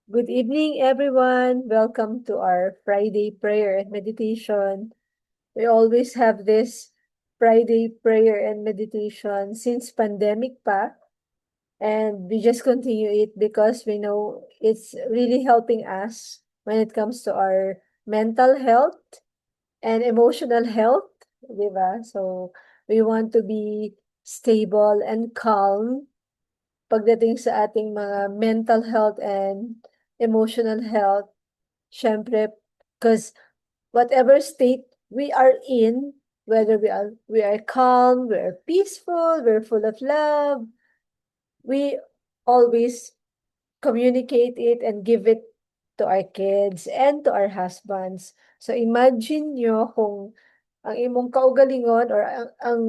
Good evening, everyone. Welcome to our Friday prayer and meditation. We always have this Friday prayer and meditation since pandemic pa, and we just continue it because we know it's really helping us when it comes to our mental health and emotional health, di ba? So, we want to be stable and calm pagdating sa ating mga mental health and emotional health. Siyempre, because whatever state we are in, whether we are calm, we are peaceful, we're full of love, we always communicate it and give it to our kids and to our husbands. So imagine nyo kung ang imong kaugalingon or ang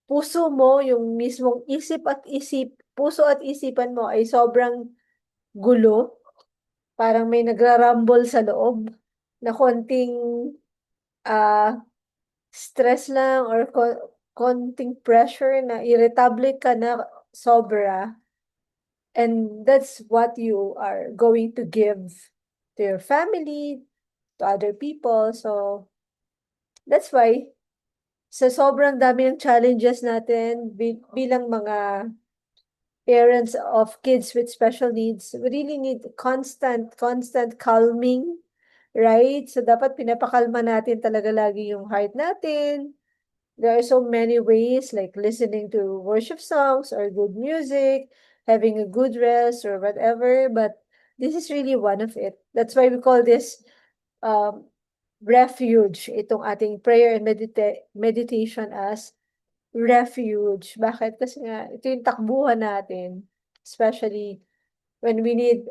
puso mo, yung mismong puso at isipan mo ay sobrang gulo, parang may nagrarumble sa loob na konting ah, stress lang or konting pressure na irritable ka na sobra, and that's what you are going to give to your family, to other people. So, that's why sa sobrang dami ng challenges natin bilang mga parents of kids with special needs, we really need constant calming, right? So, dapat pinapakalma natin talaga lagi yung heart natin. There are so many ways, like listening to worship songs or good music, having a good rest or whatever, but this is really one of it. That's why we call this um, refuge, itong ating prayer and meditation as refuge. Bakit? Kasi nga, ito yung takbuhan natin, especially when we need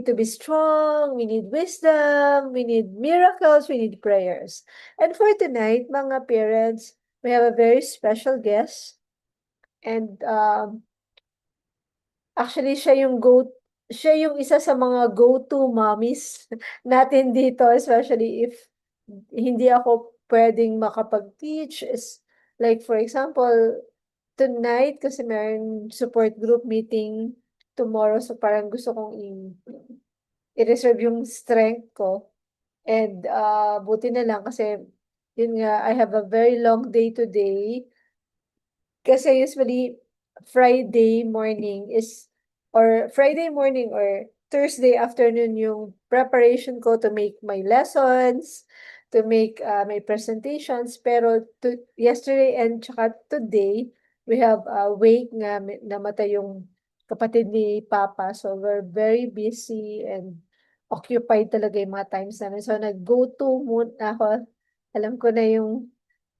to be strong, we need wisdom, we need miracles, we need prayers. And for tonight, mga parents, we have a very special guest. And actually, siya yung isa sa mga go-to mommies natin dito, especially if hindi ako pwedeng makapag-teach. Is like, for example, tonight, kasi meron support group meeting tomorrow, so parang gusto kong i-reserve yung strength ko. And buti na lang kasi yun nga, I have a very long day today. Kasi usually Friday morning or Thursday afternoon yung preparation ko to make my lessons, to make my presentations. Pero yesterday and tsaka today, we have a wake nga, namatay yung kapatid ni Papa. So we're very busy and occupied talaga yung mga times namin. So nag-go to muna ako. Alam ko na yung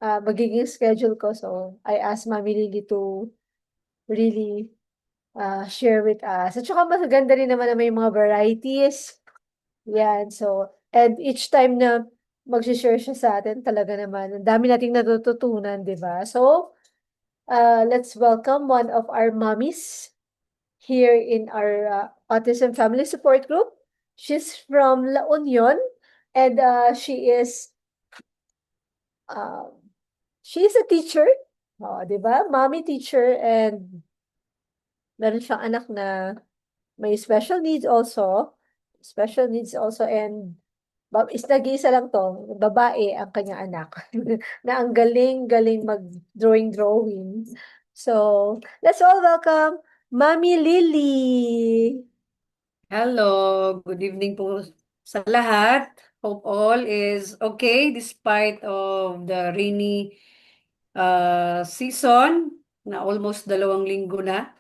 magiging schedule ko. So, I asked Mami Lily to really share with us. At saka maganda rin naman na may mga varieties. Yan. So, and each time na mag-share siya sa atin, talaga naman, ang dami nating natututunan, di ba? So, let's welcome one of our mommies here in our Autism Family Support Group. She's from La Union, and um, she's a teacher. Oh, 'di ba? Mommy teacher, and meron siyang anak na may special needs also. Special needs also, and nag-iisa lang 'to, babae ang kanyang anak na ang galing-galing mag-drawing. So, let's all welcome Mommy Lily. Hello, good evening po sa lahat. Hope all is okay despite of the rainy season na almost 2 linggo na,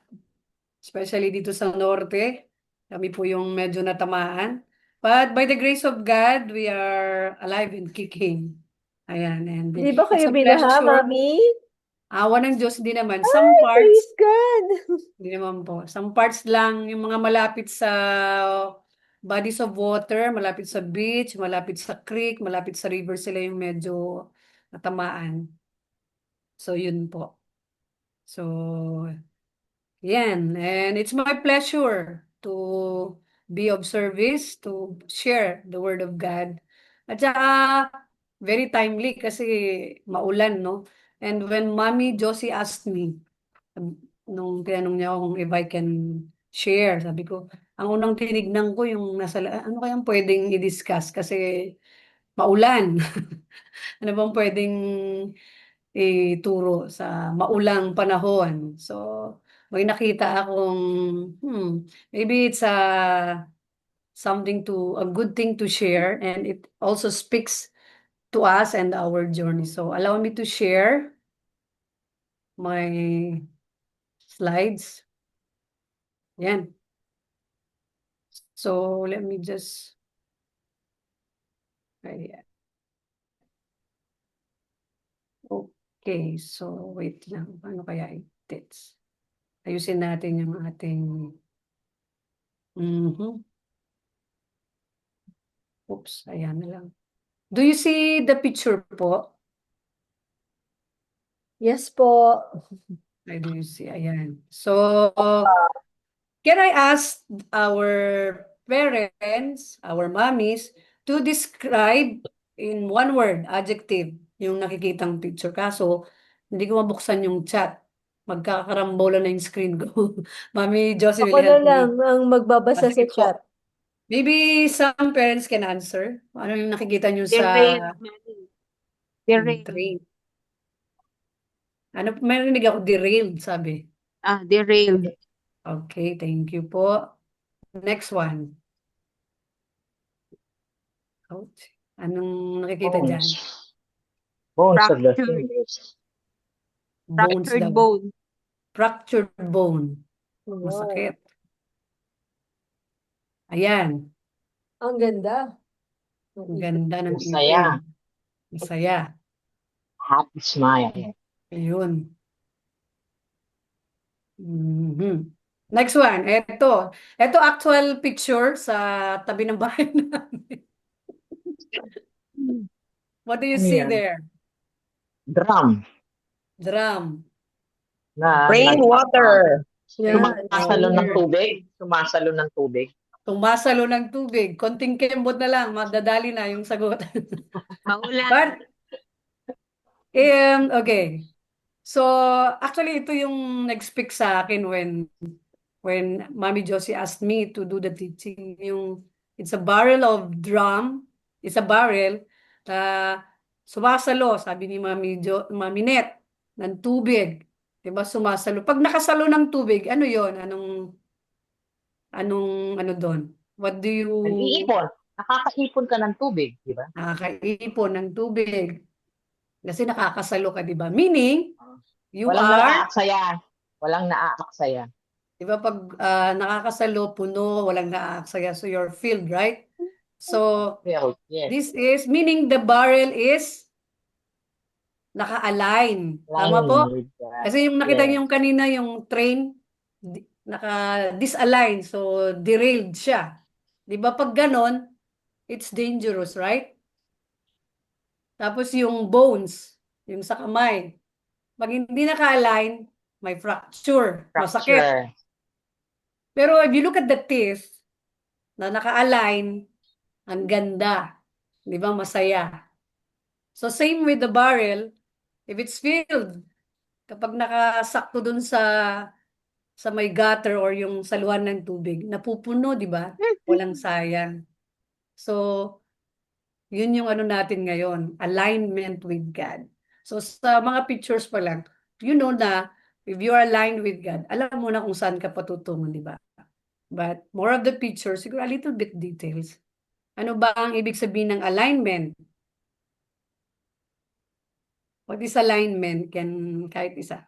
especially dito sa norte. Kami po yung medyo natamaan. But by the grace of God, we are alive and kicking. Ayan, and 'Di ba it's kayo a binaha, pleasure. Mommy? Awa ng Diyos din naman. Some Ay, praise parts. God! Hindi naman po. Some parts lang, yung mga malapit sa bodies of water, malapit sa beach, malapit sa creek, malapit sa river, sila yung medyo natamaan. So, yun po. So, yan. And it's my pleasure to be of service, to share the word of God. At saka, very timely kasi maulan, no? And when Mommy Josie asked me, nung tinanong niya ako kung if I can share. Sabi ko, ang unang tinignan ko yung ano kayang pwedeng i-discuss kasi maulan. Ano bang pwedeng ituro sa maulang panahon? So, may nakita akong, maybe it's a good thing to share, and it also speaks to us and our journey. So, allow me to share my slides. Yan. So, let me just, ayan. Okay, so wait lang. Paano kaya i-text? Ayusin natin yung ating, mhm. Oops, ayan na lang. Do you see the picture po? Yes po. I do you see? Ayan. So, can I ask our parents, our mommies, to describe in one word, adjective, yung nakikitang picture? Kaso, hindi ko mabuksan yung chat. Magkakarambola na yung screen ko. Mami Josie Ako will na help lang me. ang magbabasa sa Sige chat. po. Maybe some parents can answer. Ano yung nakikita nyo sa Derailed, Manny. Derailed. train? Ano, may narinig ako, derailed, sabi. Derailed. Okay, thank you po. Next one. Ouch. Anong nakikita dyan? Bones of the Fractured. fingers. Bones Fractured daw. bone. Fractured bone. Wow. Masakit. Ayan. Ang ganda. Ang ganda ng Masaya. ngipin. Masaya. Happy smile. Ayun. Mhm. Next one. Ito. Ito actual picture sa tabi ng bahay namin. What do you Ano see yan? there? Drum. Drum. Na Rainwater. Yan. sumasalo ng Water. tubig. Sumasalo ng tubig. Tumasalo ng tubig. Konting kembot na lang. Magdadali na yung sagot. Maulan. But, okay. So, actually, ito yung nag-speak sa akin when Mami Josie asked me to do the teaching. It's a barrel of drum. It's a barrel na sumasalo, sabi ni Mami Net, ng tubig. Diba, sumasalo. Pag nakasalo ng tubig, ano yon? Ano doon? What do you... Nag-iipon. Nakakaipon ka ng tubig, di ba? Nakakaipon ng tubig. Kasi nakakasalo ka, di ba? Meaning, you Walang are... naaaksaya. Walang naaaksaya. Di ba pag nakakasalo, puno, walang naaaksaya. So you're filled, right? So Filled, yes. this is, meaning the barrel is naka-align. Tama Line po? with that. Kasi yung nakita Yes. niyo yung kanina, yung train, naka-disalign. So derailed siya. Di ba pag ganon, it's dangerous, right? Tapos yung bones, yung sa kamay, pag hindi naka-align, may fracture, masakit. Fracture. Pero if you look at the teeth, na naka-align, ang ganda. Di ba? Masaya. So same with the barrel, if it's filled, kapag nakasakto dun sa may gutter or yung saluhan ng tubig, napupuno, di ba? Walang sayang. So, yun yung ano natin ngayon, alignment with God. So sa mga pictures pa lang, you know na if you are aligned with God, alam mo na kung saan ka patutungo, di ba? But more of the pictures, siguro a little bit details. Ano ba ang ibig sabihin ng alignment? What is alignment? Kahit isa.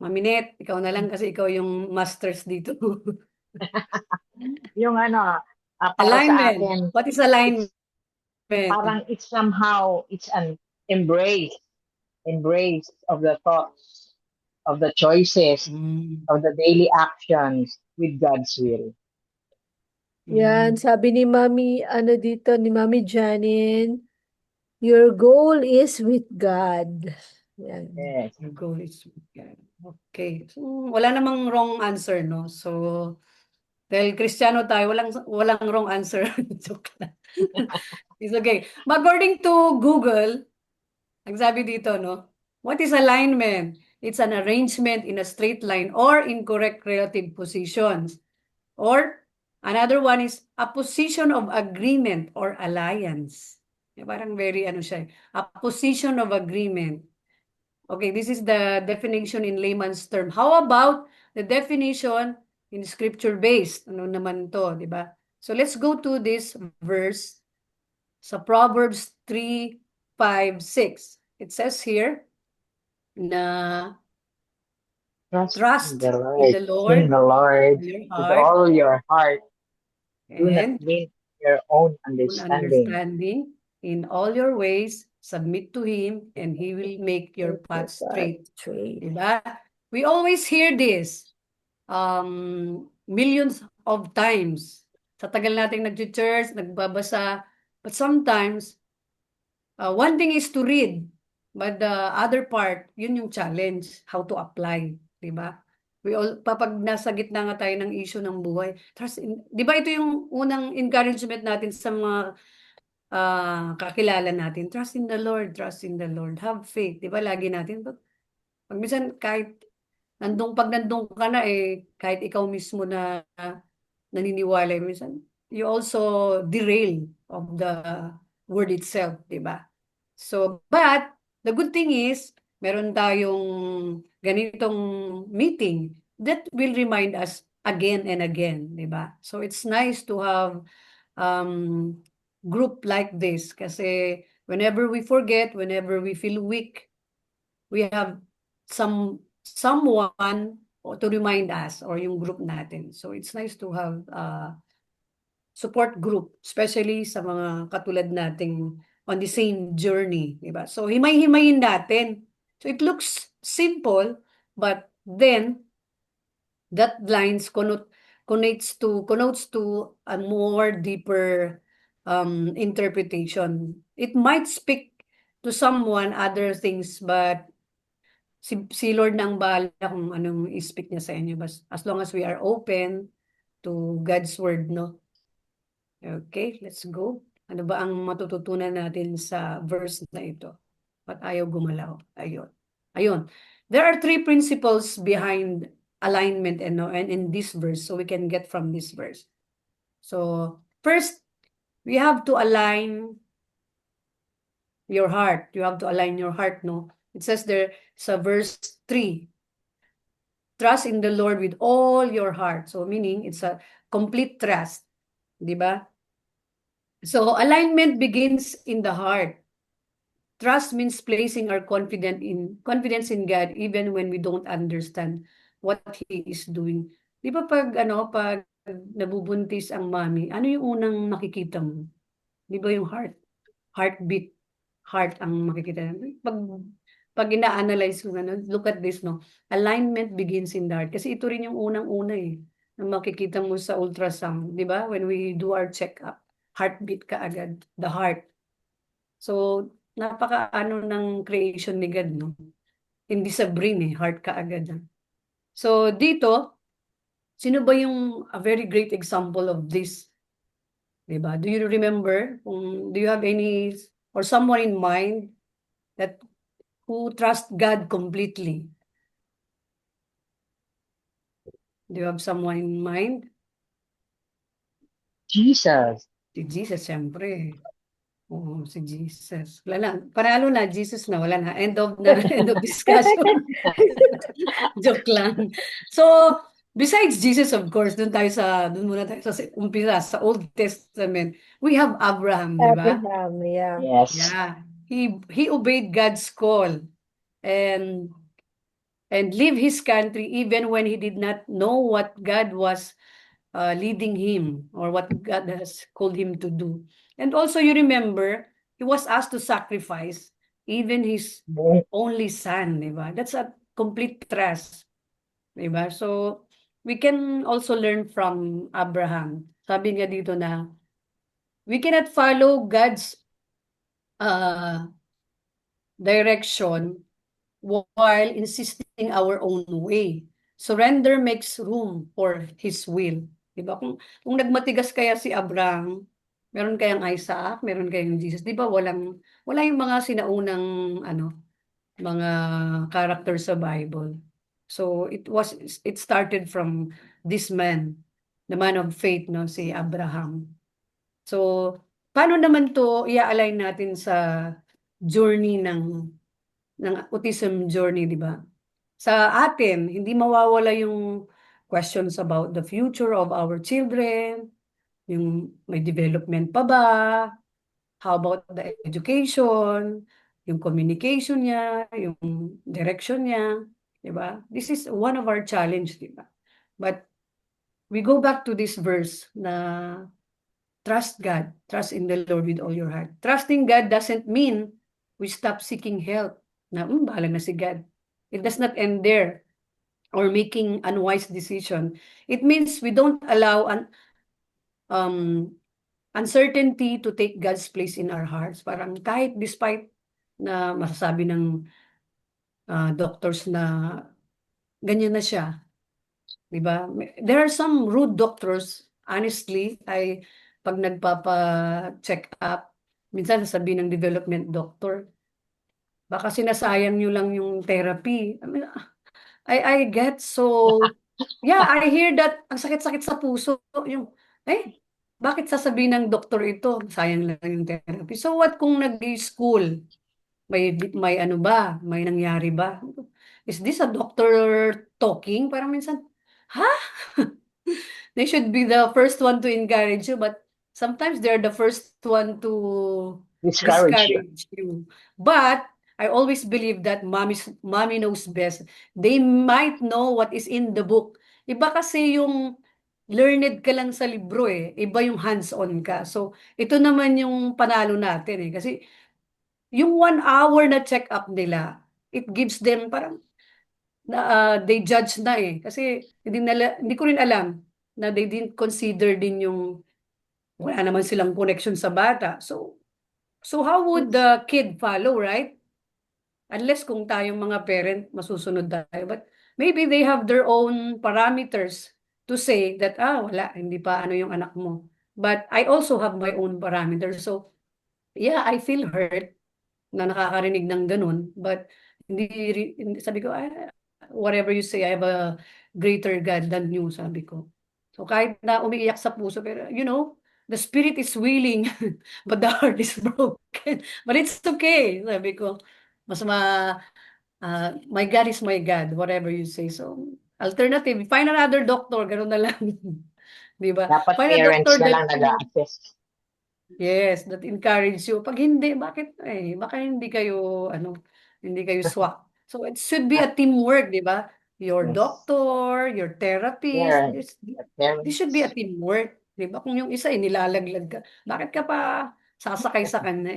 Maminet, ikaw na lang kasi ikaw yung masters dito. Yung ano, para sa Alignment. akin, What is alignment? parang it's somehow, it's an embrace of the thoughts, of the choices, of the daily actions with God's will. Yan, sabi ni Mami, ano dito, ni Mami Janine, your goal is with God. Yan. Yes. Your goal is God. Okay. So, wala namang wrong answer, no? So, dahil Kristiyano tayo, walang wrong answer. Joke lang. It's okay. According to Google, ang sabi dito, no? What is alignment? It's an arrangement in a straight line or incorrect relative positions. Or another one is a position of agreement or alliance. Parang very ano siya, a position of agreement. Okay, this is the definition in layman's term. How about the definition in scripture-based? Ano naman to, di ba? So let's go to this verse sa Proverbs 3:5-6. It says here na trust the in Lord. the Lord In the Lord with your with heart all your heart. Do not and lean on your own own understanding. understanding. In all your ways, submit to Him, and He will make your path straight. Straight. Diba? We always hear this millions of times. Sa tagal nating nag-church, nagbabasa. But sometimes, one thing is to read, but the other part, yun yung challenge, how to apply. Diba? Pag nasa gitna nga tayo ng issue ng buhay, di ba ito yung unang encouragement natin sa mga kakilala natin? Trust in the Lord, trust in the Lord. Have faith. Di ba lagi natin? Pag minsan kahit pag nandun ka na kahit ikaw mismo na naniniwala, minsan you also derail of the word itself, di ba? So, but the good thing is, meron tayong ganitong meeting that will remind us again and again, di ba? So, it's nice to have group like this kasi whenever we forget, whenever we feel weak, we have someone to remind us or yung group natin. So, it's nice to have support group, especially sa mga katulad nating on the same journey, di ba? So, himay-himayin natin. So, it looks simple, but then, that lines connotes to a more deeper interpretation. It might speak to someone other things, but si Lord na ang bahala kung anong i-speak niya sa inyo. As long as we are open to God's word, no? Okay, let's go. Ano ba ang matututunan natin sa verse na ito? Ba't ayaw gumalaw? Ayun. There are three principles behind alignment and in this verse, so we can get from this verse. So, first, we have to align your heart. You have to align your heart, no? It says there sa verse 3, trust in the Lord with all your heart. So, meaning, it's a complete trust. Di ba? So, alignment begins in the heart. Trust means placing our confidence in God even when we don't understand what He is doing. Di ba pag nabubuntis ang mami, ano yung unang makikita mo? Di ba yung heartbeat, heart ang makikita. Pag ina-analyze ko look at this, no? Alignment begins in the heart. Kasi ito rin yung unang-una na makikita mo sa ultrasound, di ba? When we do our check-up, heartbeat ka agad, the heart. So, napaka-ano ng creation ni God, no? Hindi sa brain heart ka agad. So, dito, sino ba yung a very great example of this? Diba? Do you remember? Do you have any or someone in mind that who trust God completely? Do you have someone in mind? Jesus. Si Jesus, siyempre. Oo, si Jesus. Wala na. Panalo na, Jesus na. Wala na. End of discussion. Joke lang. So, besides Jesus, of course, doon muna tayo sa umpisa, sa Old Testament, we have Abraham, di ba? Abraham, yeah. Yes. Yeah. He obeyed God's call and leave his country even when he did not know what God was leading him or what God has called him to do. And also, you remember, he was asked to sacrifice even his only son, di ba? That's a complete trust, di ba? So, we can also learn from Abraham. Sabi niya dito na, we cannot follow God's direction while insisting our own way. Surrender makes room for His will. Diba? Kung nagmatigas kaya si Abraham, meron kayang Isaac, meron kayang Jesus. Diba wala yung mga sinaunang mga characters sa Bible. So it started from this man, the man of faith, no, si Abraham. So paano naman to i-align natin sa journey ng autism journey, di ba? Sa atin, hindi mawawala yung questions about the future of our children, yung may development pa ba, how about the education, yung communication niya, yung direction niya, di ba? This is one of our challenge, di ba? But we go back to this verse na trust God, trust in the Lord with all your heart. Trusting God doesn't mean we stop seeking help. Na, bahala na si God. It does not end there or making unwise decision. It means we don't allow um, uncertainty to take God's place in our hearts. Parang kahit despite na masasabi ng doctors na ganyan na siya, di ba? There are some rude doctors, honestly, pag nagpapa-check up, minsan sasabihin ng development doctor, baka sinasayang nyo lang yung therapy. I mean, I get so, yeah, I hear that, ang sakit-sakit sa puso, yung, bakit sasabihin ng doktor ito, sayang lang yung therapy. So what kung nag-school, may ano ba, may nangyari ba? Is this a doctor talking? Parang minsan, ha? They should be the first one to encourage you, but sometimes they're the first one to Discourage you. discourage you. But I always believe that mommy knows best. They might know what is in the book. Iba kasi yung learned ka lang sa libro eh. Iba yung hands-on ka. So, ito naman yung panalo natin eh. Kasi yung 1 hour na check-up nila, it gives them parang they judge na eh. Kasi hindi ko rin alam na they didn't consider din yung wala naman silang connection sa bata. So how would the kid follow, right? Unless kung tayong mga parent, masusunod tayo. But maybe they have their own parameters to say that, wala, hindi pa ano yung anak mo. But I also have my own parameters. So, yeah, I feel hurt na nakakarinig ng ganun. But, sabi ko, whatever you say, I have a greater God than you, sabi ko. So, kahit na umiiyak sa puso, pero, the spirit is willing, but the heart is broken. But it's okay, sabi ko. My God is my God, whatever you say. So, alternative, find another doctor, ganun na lang. Di ba? Dapat Find a parents doctor na that lang nag-a-assist. yes, that encourage you. Pag hindi, baka hindi kayo swak. So, it should be a teamwork, di ba? Your Yes. doctor, your therapist, Yeah, this should be a parents. teamwork. Di ba? Kung yung isa, nilalaglag ka, bakit ka pa sasakay sa kanya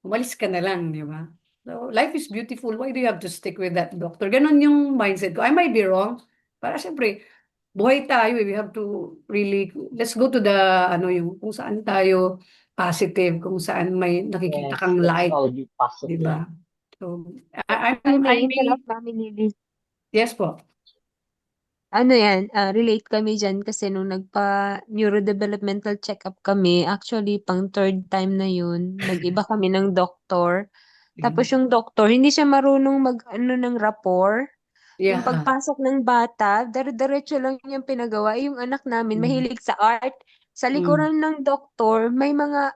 umalis ka na lang, di ba? So, life is beautiful. Why do you have to stick with that doctor? Ganon yung mindset ko. I might be wrong. Para syempre, buhay tayo. We have to really, let's go to the, yung kung saan tayo positive, kung saan may nakikita Yes, kang let's light, all be di positive. ba? So, Ay, may interrupt namin, Lily. yes po. Ano yan, relate kami dyan kasi nung nagpa-neurodevelopmental check-up kami, actually, pang third time na yun, nag-iba kami ng doktor. Tapos yung doktor, hindi siya marunong ng rapport. Yung Yeah. pagpasok ng bata, dire-diretso lang yung pinagawa. Yung anak namin, mahilig sa art. Sa likuran ng doktor, may mga,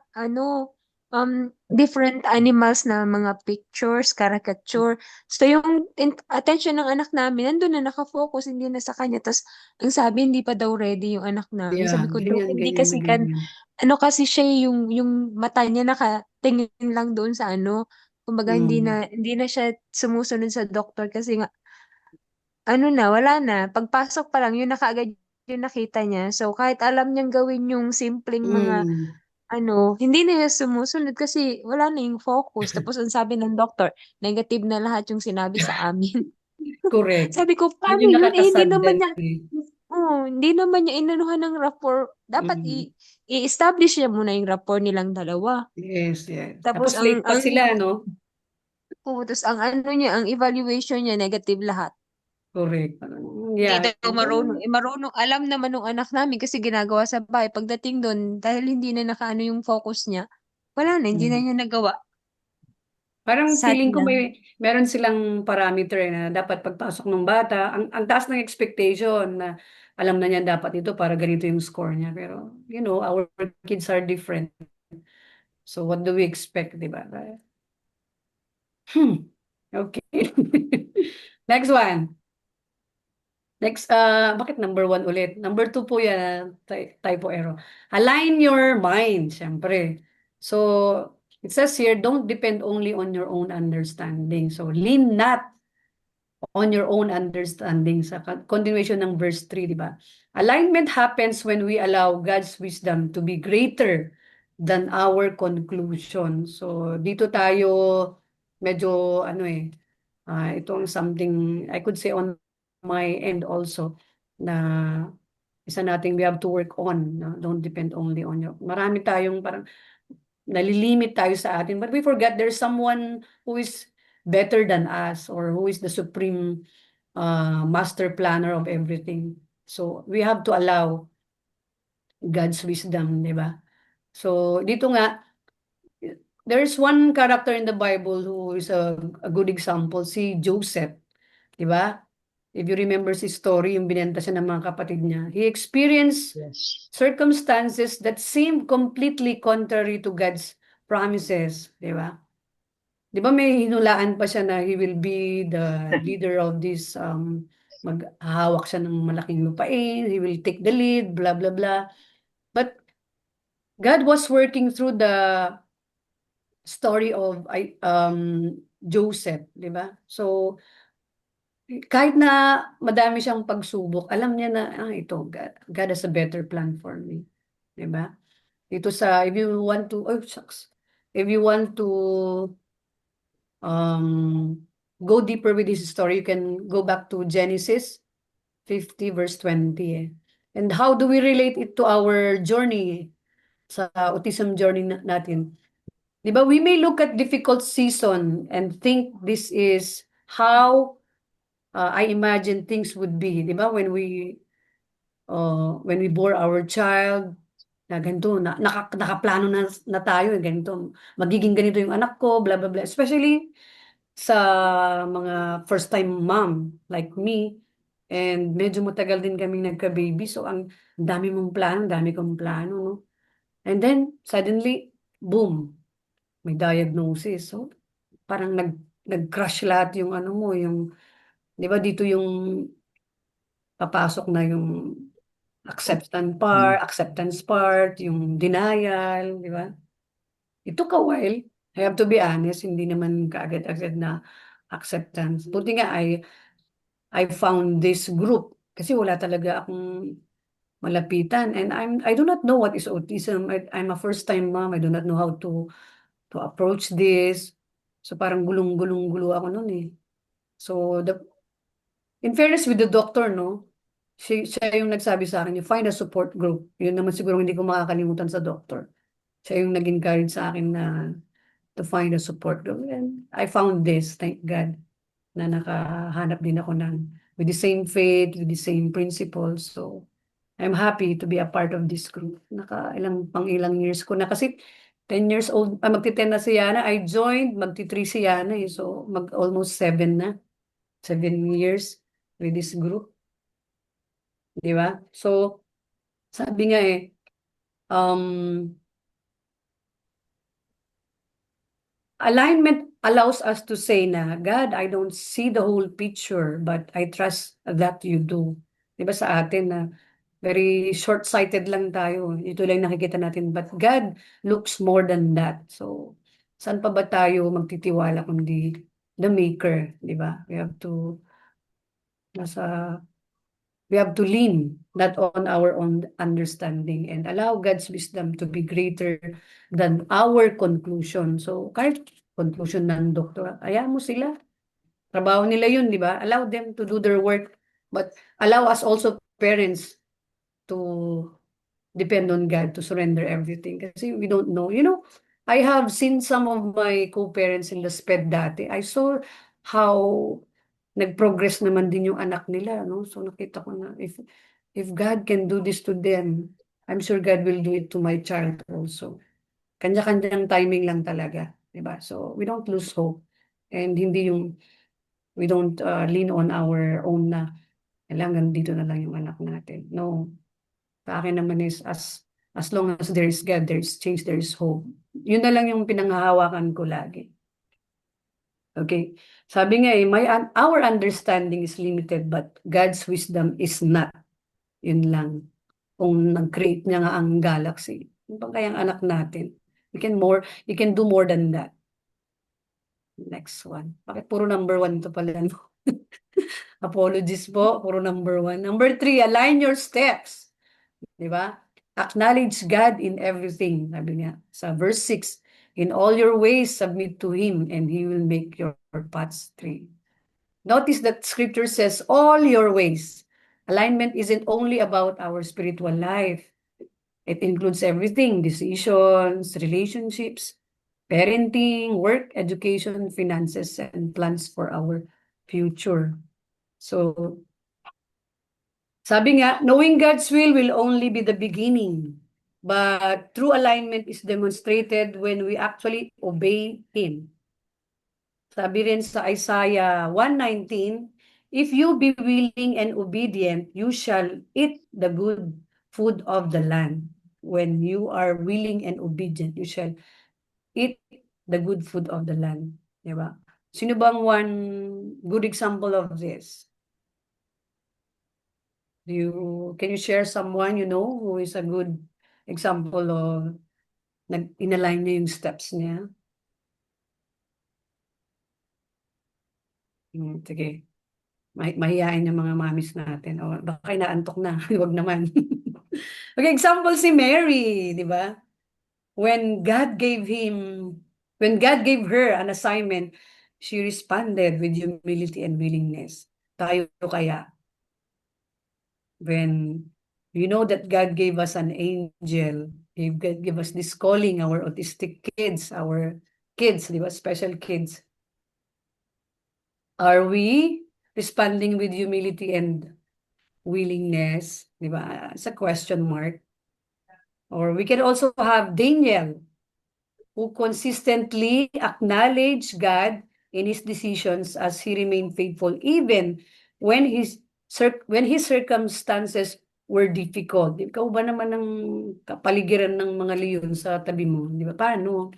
different animals na mga pictures, caricature. So, yung attention ng anak namin, nandun na nakafocus, hindi na sa kanya. Tapos, ang sabi, hindi pa daw ready yung anak namin. Yeah, Sabi ko, Dok, ganyan, hindi ganyan, kasi ganyan. ano kasi siya, yung mata niya nakatingin lang doon sa kumbaga, hindi na siya sumusunod sa doktor kasi nga, wala na. Pagpasok pa lang, yun na kaagad yung nakita niya. So, kahit alam niyang gawin yung simpleng mga, hindi na siya sumusunod kasi wala na yung focus. Tapos, ang sabi ng doktor, negative na lahat yung sinabi sa amin. Correct. Sabi ko, Yun paano yung yun? Hindi naman nakakasadyan niya, hindi naman niya inanuhan ng rapport. Dapat i-establish niya muna yung rapport nilang dalawa. Yes, yes. Tapos, Tapos late pa sila, no? tapos ang evaluation niya, negative lahat. Correct. Hindi Yeah. daw marunong. Marunong. Alam naman ng anak namin kasi ginagawa sa bahay. Pagdating doon, dahil hindi na nakaano yung focus niya, wala na, hindi na niya nagawa. Parang Sad feeling ko lang. meron silang parameter na dapat pagpasok ng bata, ang taas ng expectation na alam na niya dapat ito para ganito yung score niya. Pero, our kids are different. So, what do we expect, di ba? Okay. Next one. Next, bakit number 1 ulit? Number 2 po yan, typo error. Align your mind, syempre. So, it says here, don't depend only on your own understanding. So, lean not on your own understanding. Sa continuation ng verse 3, di ba? Alignment happens when we allow God's wisdom to be greater than our conclusion. So, dito tayo medyo, itong something, I could say on my end also, na isa nating we have to work on. No? Don't depend only on you. Marami tayong parang nalilimit tayo sa atin, but we forget there's someone who is better than us or who is the supreme master planner of everything. So, we have to allow God's wisdom, di ba? So, dito nga, there's one character in the Bible who is a good example, si Joseph, di ba? If you remember his story, yung binenta siya ng mga kapatid niya, he experienced Yes. circumstances that seemed completely contrary to God's promises, di ba? Di ba may hinulaan pa siya na he will be the leader of this, maghahawak siya ng malaking lupain, he will take the lead, blah, blah, blah. But God was working through the story of Joseph, di ba? So, kahit na madami siyang pagsubok, alam niya na, ito, God has a better plan for me. Di ba? Dito if you want to, oh, shucks. If you want to go deeper with this story, you can go back to Genesis 50 verse 20. And how do we relate it to our journey, sa autism journey natin? Di ba, we may look at difficult season and think this is how I imagine things would be. Di ba, when we bore our child, na ganito, nakaplano na tayo, ganito, magiging ganito yung anak ko, blah, blah, blah. Especially sa mga first-time mom like me, and medyo matagal din kaming nagka-baby, so ang dami mong plano, dami kong plano, no? And then, suddenly, boom, may diagnosis. So, parang nag-crush lahat yung di ba dito yung papasok na yung acceptance part, yung denial, di ba? It took a while. I have to be honest, hindi naman kaagad-agad na acceptance. Buti nga I found this group kasi wala talaga akong malapitan, and I do not know what is autism. I'm a first-time mom. I do not know how to approach this. So parang gulong-gulo ako noon eh. So in fairness with the doctor, no, siya yung nagsabi sa akin, you find a support group. Yun naman siguro hindi ko makakalimutan sa doctor. Siya yung nag-encourage sa akin na to find a support group. And I found this, thank God, na nakahanap din ako with the same faith, with the same principles. So, I'm happy to be a part of this group. Ilang years ko na kasi 10 years old, magti-10 na si Yana. I joined, magti-3 si Yana eh. So, almost 7 na. 7 years with this group. Di ba? So, sabi nga alignment allows us to say na, God, I don't see the whole picture, but I trust that you do. Di ba sa atin na very short-sighted lang tayo. Ito lang nakikita natin. But God looks more than that. So, saan pa ba tayo magtitiwala kundi the Maker, di ba? We have to lean not on our own understanding and allow God's wisdom to be greater than our conclusion. So, kahit conclusion ng doktor, ayaw mo sila. Trabaho nila yun, di ba? Allow them to do their work. But allow us also, parents, to depend on God, to surrender everything. Kasi we don't know. I have seen some of my co-parents in the SPED dati. I saw how nag-progress naman din yung anak nila, no? So nakita ko na if God can do this to them, I'm sure God will do it to my child also. Kanya-kanyang timing lang talaga. Diba? So, we don't lose hope. And hindi yung, we don't lean on our own na, kailangan dito na lang yung anak natin. No. Sa akin naman is, as long as there is God, there is change, there is hope. Yun na lang yung pinanghahawakan ko lagi. Okay? Sabi nga our understanding is limited, but God's wisdom is not. Yun lang. Kung nag-create niya nga ang galaxy. Yung bang kayang anak natin? You can do more than that. Next one. Bakit puro number 1 to pala? No? Apologies po, puro number 1. Number 3, align your steps. Diba? Acknowledge God in everything. Sabi niya sa verse 6, in all your ways submit to Him and He will make your paths straight. Notice that scripture says all your ways. Alignment isn't only about our spiritual life. It includes everything, decisions, relationships, parenting, work, education, finances, and plans for our future. So, sabi nga, knowing God's will only be the beginning. But true alignment is demonstrated when we actually obey Him. Sabi rin sa Isaiah 1:19, if you be willing and obedient, you shall eat the good food of the land. When you are willing and obedient, you shall eat the good food of the land. Diba? Sino bang one good example of this? Can you share someone you know who is a good example of inalign niya yung steps niya? Sige. Mahihain yung mga mamis natin. O, baka inaantok na. Huwag naman. Okay, example si Mary, di ba? When God gave her an assignment, she responded with humility and willingness. Tayo kaya, when you know that God gave us an angel, God gave us this calling, our autistic kids, our kids, di ba? Special kids. Are we responding with humility and willingness? Di ba? It's a question mark. Or we can also have Daniel, who consistently acknowledged God in his decisions as he remained faithful, even when his circumstances were difficult. Ikaw ba naman ang kapaligiran ng mga leon sa tabi mo? Di ba? Paano?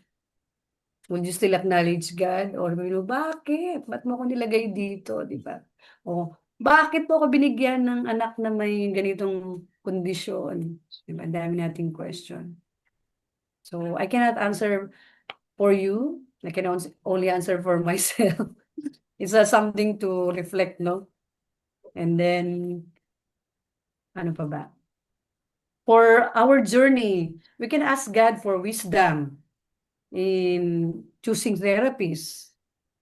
Would you still acknowledge God? Or bakit? Ba't mo ako nilagay dito? Di ba? O, bakit po ako binigyan ng anak na may ganitong kondisyon? Di ba? Dami nating question. So, I cannot answer for you. I can only answer for myself. It's something to reflect, no? And then, ano pa ba? For our journey, we can ask God for wisdom in choosing therapies,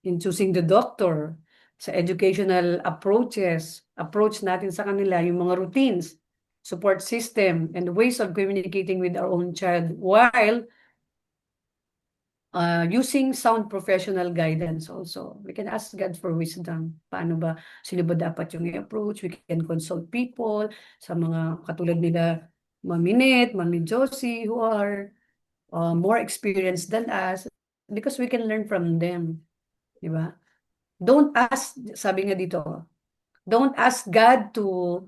in choosing the doctor, sa educational approach natin sa kanila, yung mga routines, support system, and ways of communicating with our own child while using sound professional guidance also. We can ask God for wisdom. Paano ba, sino ba dapat yung i-approach? We can consult people sa mga katulad nila, Mami Net, Mami Josie, who are more experienced than us, because we can learn from them. Diba? Don't ask, sabi nga dito, don't ask God to,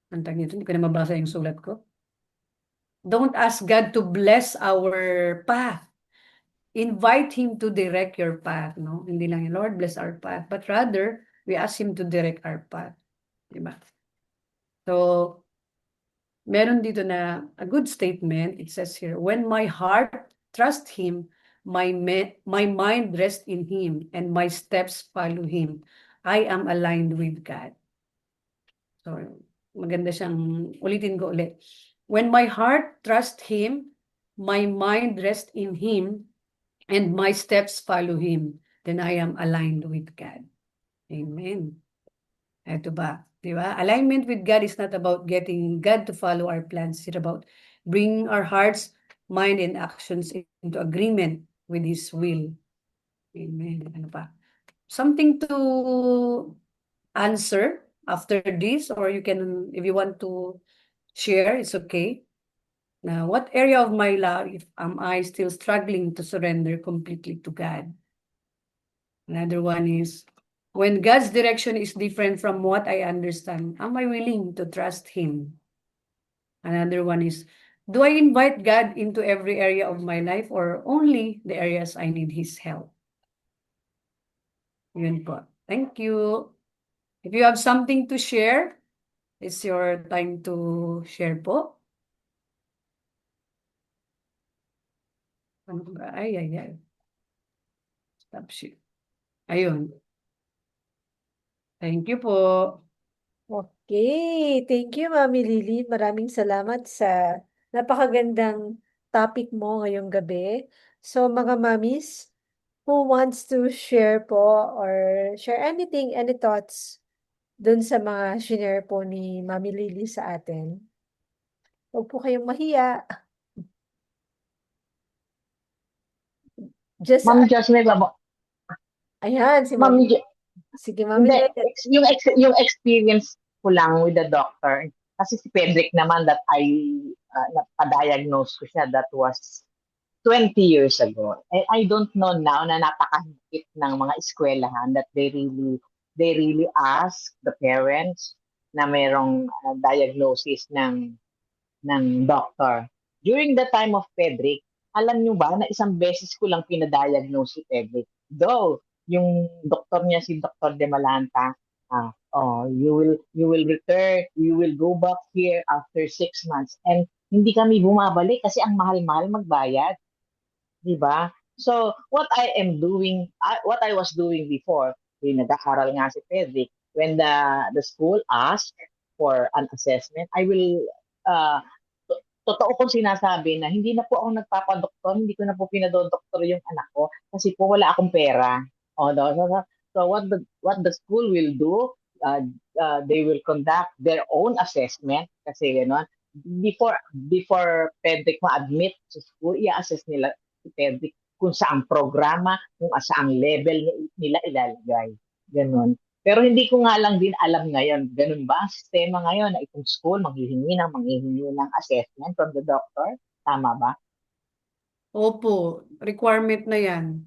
ang tag nito, hindi ko na mabasa yung sulat ko. Don't ask God to bless our path. Invite Him to direct your path, no? Hindi lang yung Lord, bless our path. But rather, we ask Him to direct our path. Diba? So, meron dito na a good statement. It says here, when my heart trusts Him, my mind rests in Him, and my steps follow Him. I am aligned with God. So, maganda siyang, ulitin ko ulit. When my heart trusts Him, my mind rests in Him, and my steps follow Him, then I am aligned with God. Amen. Ito ba? Diba? Alignment with God is not about getting God to follow our plans. It's about bringing our hearts, mind, and actions into agreement with His will. Amen. Ano pa? Something to answer after this, or you can, if you want to share, it's okay. Now, what area of my life am I still struggling to surrender completely to God? Another one is, when God's direction is different from what I understand, am I willing to trust Him? Another one is, do I invite God into every area of my life or only the areas I need His help? Yun po. Thank you. If you have something to share, it's your time to share po. Ano ba? Ay. Stop share. Ayun. Thank you po. Okay, thank you, Mami Lily. Maraming salamat sa napakagandang topic mo ngayong gabi. So, mga mamis, who wants to share po or share anything, any thoughts dun sa mga shinare po ni Mami Lily sa atin? Huwag po kayong mahiya. Just, Ma'am Jasmine, ayan, si Ma'am, Mami. Sige, Mami hindi, Lily. yung experience ko lang with the doctor, kasi si Pedrick naman that napa-diagnose ko siya, that was 20 years ago. I don't know now na napakahigpit ng mga eskwelahan that they really ask the parents na mayroong diagnosis ng doctor. During the time of Pedrick, alam nyo ba na isang beses ko lang pinadiagnose si Pedrick? Though, yung doktor niya, si Dr. De Malanta, you will return, you will go back here after 6 months. And hindi kami bumabalik kasi ang mahal-mahal magbayad. Di ba? So, what I was doing before, nag-aaral nga si Pedrick, when the school asked for an assessment, I will, totoo kong sinasabi na hindi na po ako nagpapadoktor, hindi ko na po pinadodoktor yung anak ko kasi po wala akong pera. So what the school will do, they will conduct their own assessment kasi gano'n. Before Pedrick ma-admit sa school, i-assess nila si Pedrick kung saang programa, kung saang level nila ilalagay. Ganon. Pero hindi ko nga lang din alam ngayon, ganun ba ang sistema ngayon na itong school manghihingi ng assessment from the doctor? Tama ba? Opo, requirement na yan.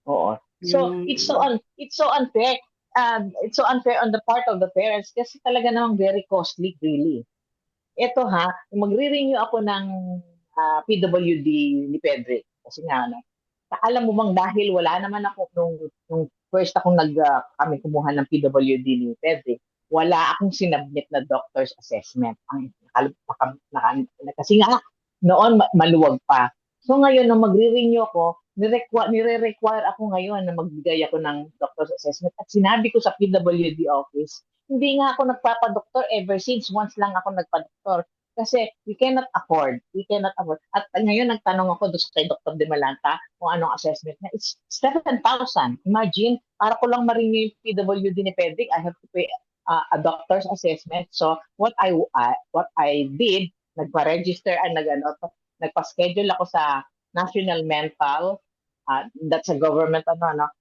Oo. So, it's so unfair. It's so unfair on the part of the parents kasi talaga namang very costly, really. Ito magre-renew ako ng PWD ni Pedrick. Kasi nga, alam mo bang dahil wala naman ako nung first akong kami kumuha ng PWD ni Pedrick, wala akong sinabmit na doctor's assessment. Kasi nga, noon maluwag pa. So ngayon, nung magre-renew ako, nire-require ako ngayon na magbigay ako ng doctor's assessment. At sinabi ko sa PWD office, hindi nga ako nagpapadoktor ever since. Once lang ako nagpadoktor. Kasi we cannot afford. At ngayon, nagtanong ako doon kay Dr. De Malanta kung anong assessment na. It's 7,000. Imagine, para ko lang ma-renew yung PWD ni Pedrick, I have to pay a doctor's assessment. So, what I did, nagpa-register, nagpa-schedule ako sa National Mental, that's a government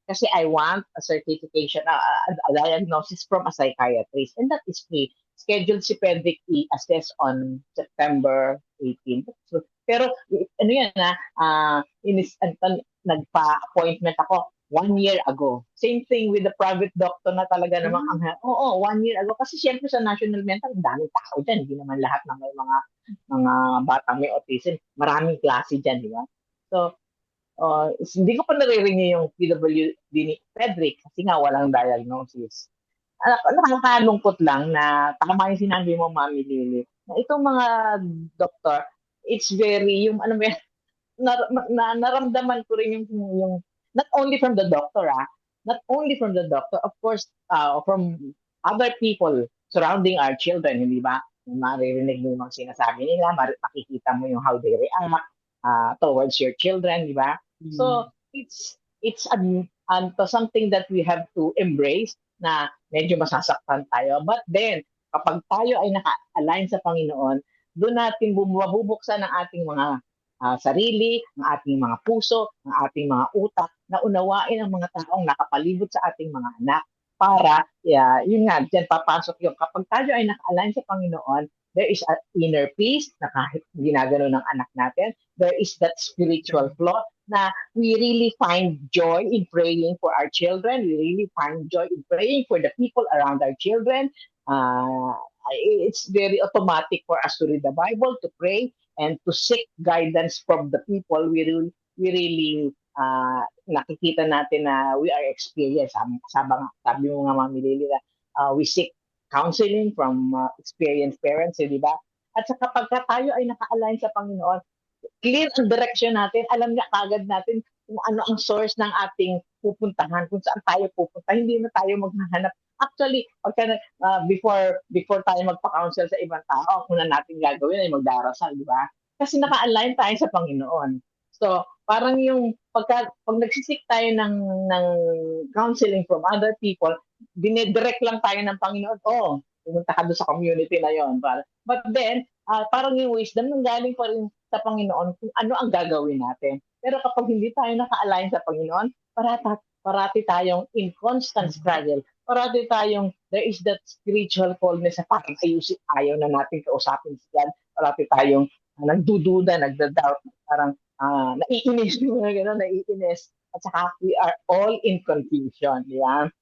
kasi I want a certification, a diagnosis from a psychiatrist, and that is free. Scheduled si Pedrick i-assess on September 18. So, pero nagpa-appointment ako 1 year ago. Same thing with the private doctor na talaga namang 1 year ago. Kasi syempre sa National Mental, daming tao dyan. Hindi naman lahat ng may mga batang may autism. Maraming klase dyan, di ba? So, hindi ko pa nare-renew yung PWD ni Pedrick kasi nga walang diagnosis. Nakakalungkot lang na tama yung sinabi mo, Mami Lily, na itong mga doktor, it's very, naramdaman ko rin yung not only from the doctor, of course, from other people surrounding our children, hindi ba? Maririnig mo yung mga sinasabi nila, makikita mo yung how they react towards your children, di ba? So, it's something that we have to embrace na medyo masasaktan tayo. But then, kapag tayo ay naka-align sa Panginoon, doon natin mabubuksan ang ating mga sarili, ang ating mga puso, ang ating mga utak, na unawain ang mga taong nakapalibot sa ating mga anak para, yun nga, dyan papasok yung kapag tayo ay naka-align sa Panginoon, there is an inner peace na kahit ginagano ng anak natin, there is that spiritual flow na we really find joy in praying for our children. We really find joy in praying for the people around our children. Uh, it's very automatic for us to read the Bible, to pray, and to seek guidance from the people we really nakikita natin na we are experienced. Sabi mo nga, Mami Lily, na we seek counseling from experienced parents, di ba? At sa kapag tayo ay naka-align sa Panginoon, clear ang direction natin, alam niya kagad natin kung ano ang source ng ating pupuntahan, kung saan tayo pupunta, hindi na tayo maghahanap. Actually, before tayo magpa-counsel sa ibang tao, ang una natin gagawin ay magdarasal, di ba? Kasi naka-align tayo sa Panginoon. So, parang yung pag nagsisik tayo ng counseling from other people, dinedirect lang tayo ng Panginoon, pumunta ka doon sa community na yon. But then, parang yung wisdom nang galing pa rin sa Panginoon kung ano ang gagawin natin. Pero kapag hindi tayo naka-align sa Panginoon, parati tayong in constant struggle. Parati tayong, there is that spiritual coldness na parang ayaw na natin kausapin si God. Parati tayong nagdududa, nagda-doubt, parang naiinis, naiinis. At saka we are all in confusion. Yeah?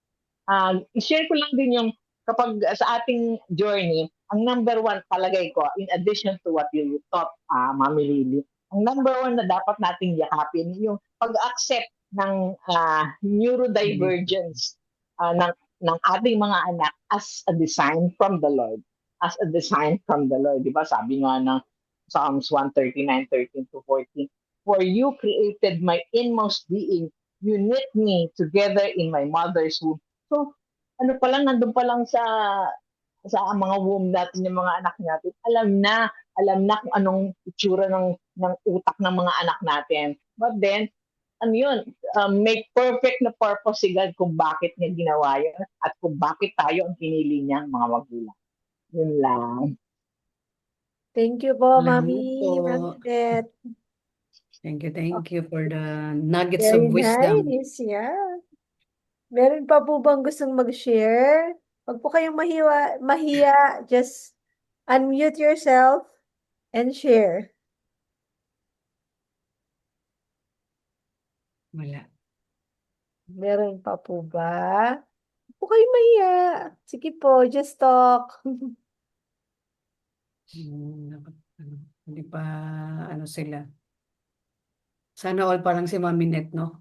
I-share ko lang din yung kapag sa ating journey, ang number one palagay ko, in addition to what you taught, Mami Lily, ang number one na dapat nating yakapin, yung pag-accept ng neurodivergence ng ating mga anak as a design from the Lord. As a design from the Lord. Diba? Sabi nga ng Psalms 139:13-14, for you created my inmost being, you knit me together in my mother's womb. So, nandun pa lang sa mga womb natin, yung mga anak natin, alam na kung anong itsura ng utak ng mga anak natin. But then, make perfect na purpose si God kung bakit niya ginawa yun at kung bakit tayo ang pinili niyang mga magulang. Yun lang. Thank you po, Salamat Mami. po. Mami Net. Thank you for the nuggets Very of wisdom. nice. Yeah. Meron pa po bang gustong mag-share? Huwag po kayong mahiya. Just unmute yourself and share. Wala. Meron pa po ba? Huwag po kayong mahiya. Sige po, just talk. Hindi pa sila. Sana all parang si Mami Net, no?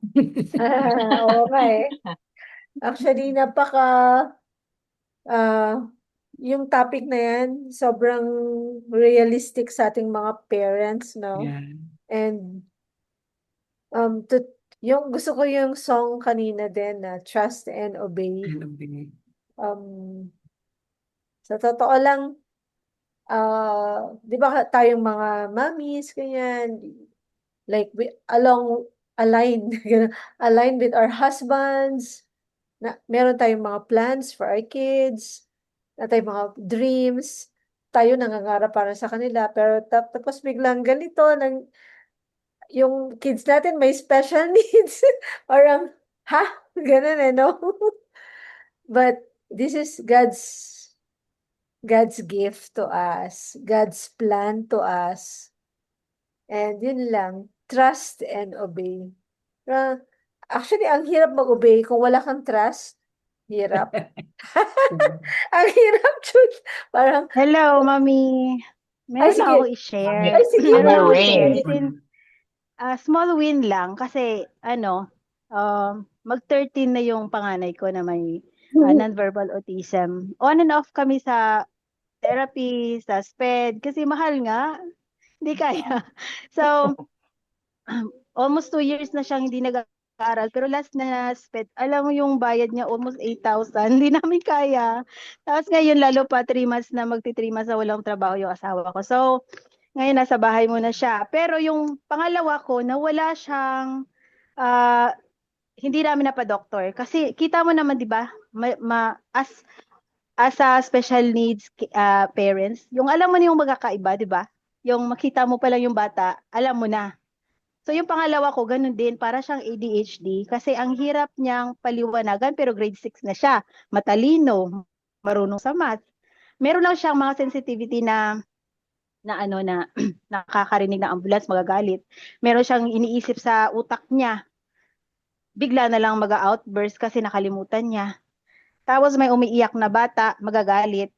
Okay. Actually, yung topic na yan, sobrang realistic sa ating mga parents, no? Yeah. And gusto ko yung song kanina din na Trust and Obey. Sa totoo lang, di ba tayong mga mommies, ganyan, like aligned with our husbands, na meron tayong mga plans for our kids, na tayong mga dreams, tayo nangangarap para sa kanila, pero tapos biglang ganito, yung kids natin may special needs, parang, ganun no? But this is God's gift to us, God's plan to us. And yun lang, trust and obey. Actually, ang hirap mag-obey kung wala kang trust. Hirap. Ang hirap, Chut. Parang, Hello, Mami. Meron sige. ako i-share. Ay, sige Meron po. ako Rain. i-share. As in, small win lang kasi mag-13 na yung panganay ko na may non-verbal autism. On and off kami sa therapy, sa SPED kasi mahal nga. Hindi kaya. So, almost 2 years na siyang hindi nag-aaral. Pero last na SPED, alam mo yung bayad niya almost 8,000. Hindi namin kaya. Tapos ngayon lalo pa 3 months na magti-3 months na walang trabaho yung asawa ko. So, ngayon nasa bahay muna siya. Pero yung pangalawa ko, nawala siyang hindi namin napadoktor. Kasi kita mo naman, di ba, as a special needs parents, yung alam mo na yung magkakaiba, di ba? Yung makita mo pa lang yung bata, alam mo na. So yung pangalawa ko, ganun din, para siyang ADHD. Kasi ang hirap niyang paliwanagan, pero grade 6 na siya. Matalino, marunong sa math. meron lang siyang mga sensitivity na ano na nakakarinig ng ambulance magagalit. Meron siyang iniisip sa utak niya, bigla na lang mag-outburst kasi nakalimutan niya. Tapos may umiiyak na bata, magagalit.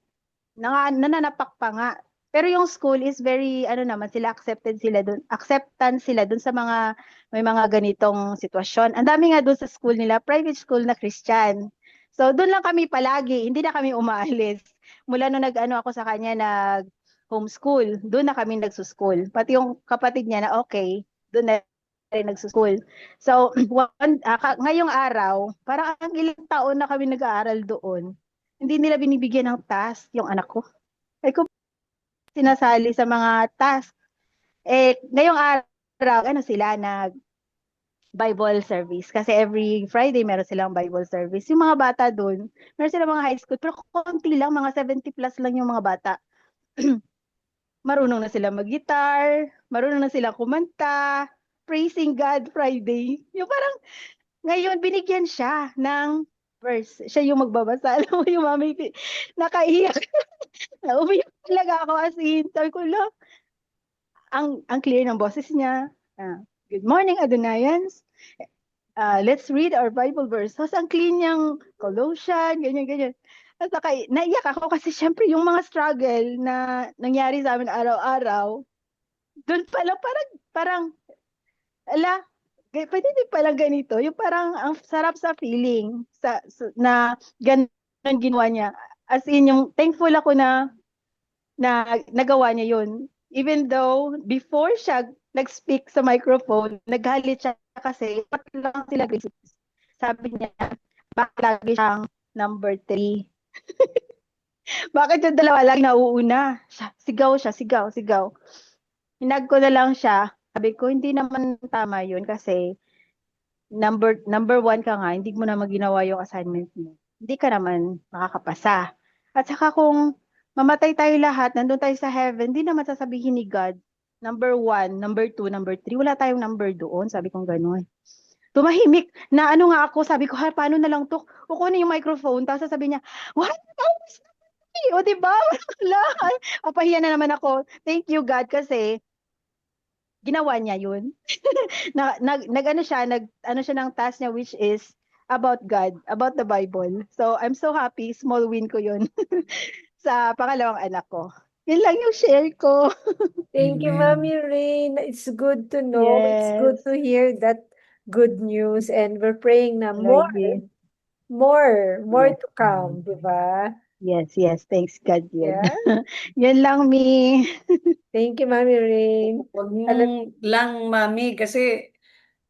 Nananapak pa nga. Pero yung school is very, ano naman, sila acceptance sila dun sa mga, may mga ganitong sitwasyon. Ang dami nga dun sa school nila, private school na Christian. So, dun lang kami palagi, hindi na kami umaalis. Mula nung nag-ano ako sa kanya, homeschool, dun na kami nagsuschool. Pati yung kapatid niya na okay, dun na rin nagsuschool. So, ngayong araw, parang ang ilang taon na kami nag-aaral doon, hindi nila binibigyan ng task yung anak ko. Ay ko sinasali sa mga task. Ngayong araw, ano sila, Bible service. Kasi every Friday, meron silang Bible service. Yung mga bata doon, meron silang mga high school, pero konti lang, mga 70 plus lang yung mga bata. Marunong na sila mag-guitar, marunong na sila kumanta, praising God Friday. Yung parang, ngayon, binigyan siya ng verse. Siya yung magbabasa. Alam mo yung mami, nakaiyak. Umiyak talaga ako as in. Sabi ko, lo, ang clear ng boses niya. Good morning, Adonaians. Let's read our Bible verse. Tapos ang clean niyang Colossian, ganyan. At saka, naiyak ako kasi syempre yung mga struggle na nangyari sa amin araw-araw, doon pala parang, ala, pwede din palang ganito. Yung parang ang sarap sa feeling na ganun ginawa niya. As in, yung thankful ako na nagawa niya yun. Even though before siya nag-speak sa microphone, naghalit siya kasi pati lang sila grades. Sabi niya, bakit lagi siyang number 3? Bakit yung dalawa lagi nauuna? Sigaw siya, sigaw. Hinag ko na lang siya. Sabi ko, hindi naman tama yun kasi number 1 ka nga, hindi mo na maginawa yung assignment mo. Hindi ka naman makakapasa. At saka kung mamatay tayo lahat, nandun tayo sa heaven, hindi naman sasabihin ni God, number 1, number 2, number 3, wala tayong number doon. Sabi kong gano'n. Tumahimik na ano nga ako, sabi ko, paano na lang to? Kukunin yung microphone, tapos sasabihin niya, what? O diba? Wala. Papahiya na naman ako. Thank you God kasi ginawa niya yun. Nag-ano siya, ano siya ng task niya which is about God, about the Bible. So I'm so happy, small win ko yun sa pangalawang anak ko. Yun lang yung share ko. Thank you, Amen. Mami Rain. It's good to know. It's good Yes. to hear that good news. And we're praying na Lagi. more Yes. to come, di ba? Yes. Thanks God yun. Yeah. Yun lang, Mi. Thank you, Mami Rain. Huwag Alam, mong lang, mami, kasi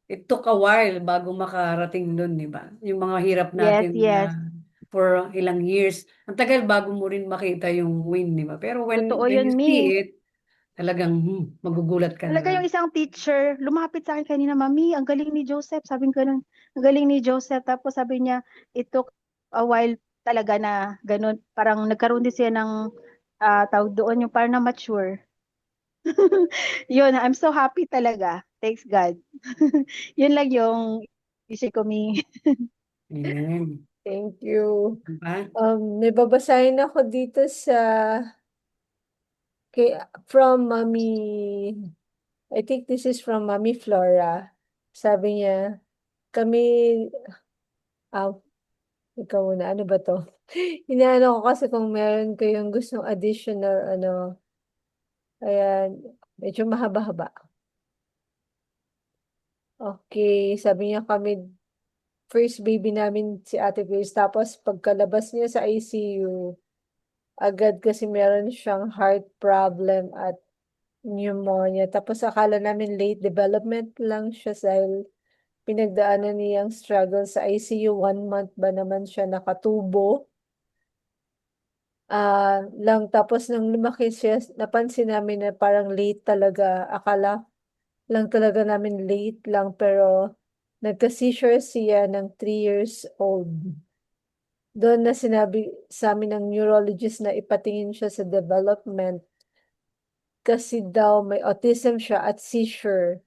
it took a while bago makarating dun, di ba? Yung mga hirap natin Yes. for ilang years. Ang tagal bago mo rin makita yung win, di ba? Pero Totoo when you yun, see Mi. it, talagang magugulat ka Talaga na. yung isang teacher, lumapit sa akin kanina, Mami, ang galing ni Joseph. Sabi ko nun, ang galing ni Joseph. Tapos sabi niya, it took a while talaga na ganun. Parang nagkaroon din siya ng tawag doon, yung parang na-mature. Yun, I'm so happy talaga. Thanks God. Yun lang yung isi ko, Mi. Amen. thank you. Diba? May babasahin ako dito from Mami, I think this is from Mami Flora. Sabi niya, kami, ikaw na, ano ba to? Inaano ko kasi kung meron kayong gustong additional, ayan, medyo mahaba-haba. Okay, sabi niya kami, first baby namin si Ate Grace, tapos pagkalabas niya sa ICU, agad kasi meron siyang heart problem at pneumonia. Tapos akala namin late development lang siya dahil pinagdaanan niyang struggle sa ICU. 1 month ba naman siya nakatubo. Lang tapos nang lumaki siya, napansin namin na parang late talaga. Akala lang talaga namin late lang pero nagka-seizure siya ng 3 years old. Doon na sinabi sa amin ng neurologist na ipatingin siya sa development kasi daw may autism siya at seizure.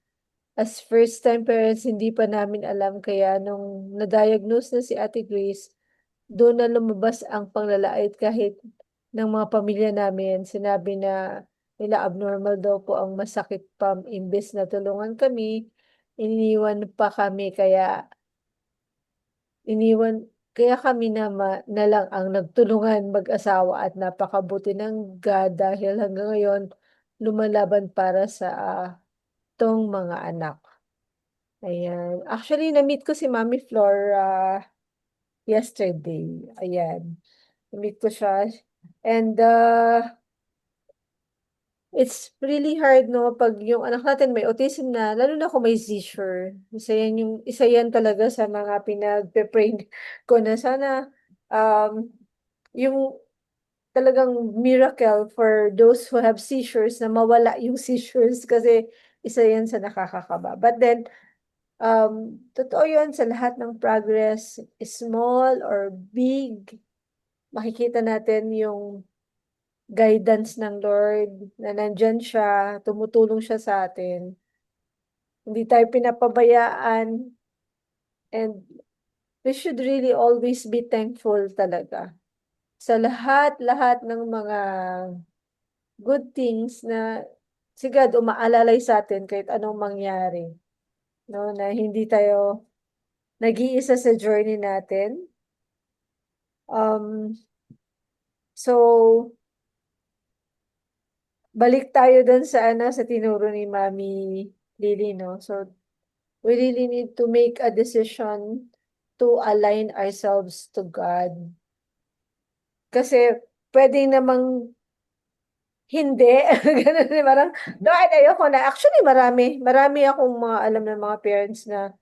As first time parents, hindi pa namin alam kaya nung na-diagnose na si Ate Grace, doon na lumabas ang panglalait kahit ng mga pamilya namin. Sinabi na nila abnormal daw po ang masakit pa, imbes na tulungan kami, iniwan pa kami, kaya kami na lang ang nagtulungan mag-asawa at napakabuti ng God dahil hanggang ngayon lumalaban para sa tong mga anak. Ayan. Actually, na-meet ko si Mami Flor yesterday. Ayan. Na-meet ko siya. And it's really hard, no, pag yung anak natin may autism na, lalo na kung may seizure. Isa yan talaga sa mga pinagpe-pray ko na sana um, yung talagang miracle for those who have seizures na mawala yung seizures kasi isa yan sa nakakakaba. But then, totoo yun sa lahat ng progress, small or big, makikita natin yung guidance ng Lord na nandyan siya, tumutulong siya sa atin. Hindi tayo pinapabayaan and we should really always be thankful talaga sa lahat-lahat ng mga good things na si God umaalalay sa atin kahit anong mangyari. No, na hindi tayo nag-iisa sa journey natin. So, balik tayo dun sa tinuro ni Mami Lily, no? So, we really need to make a decision to align ourselves to God. Kasi, pwede namang hindi. Ganun, parang, bakit ayoko na? Actually, marami akong mga alam ng mga parents na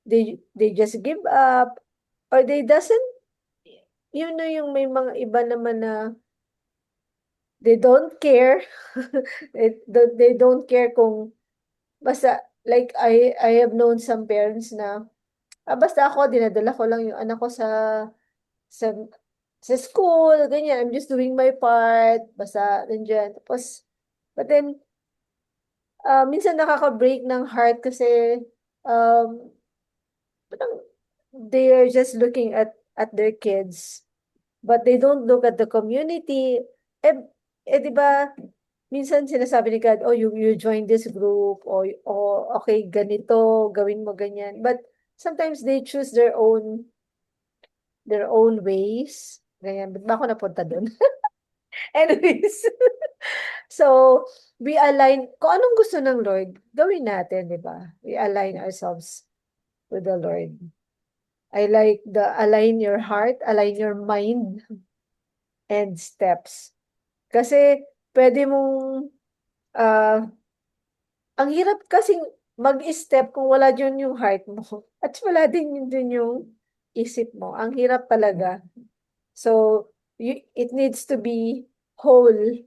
they just give up or they doesn't, yun na yung may mga iba naman na they don't care. They don't care kung basta like I have known some parents na basta ako dinadala ko lang yung anak ko sa sa school, ganyan. I'm just doing my part. Basta nandiyan. Tapos but then minsan nakaka-break ng heart kasi um parang they are just looking at their kids but they don't look at the community. Eh, di ba, minsan sinasabi ni God, oh, you join this group, o okay, ganito, gawin mo ganyan. But sometimes they choose their own ways. Ganyan. Ba't ba ako napunta dun? Anyways, so, we align, kung anong gusto ng Lord, gawin natin, di ba? We align ourselves with the Lord. I like the align your heart, align your mind, and steps. Kasi pwede mong ang hirap kasing mag-step kung wala dyan yung heart mo at wala din dun yung isip mo. Ang hirap talaga. So, it needs to be whole.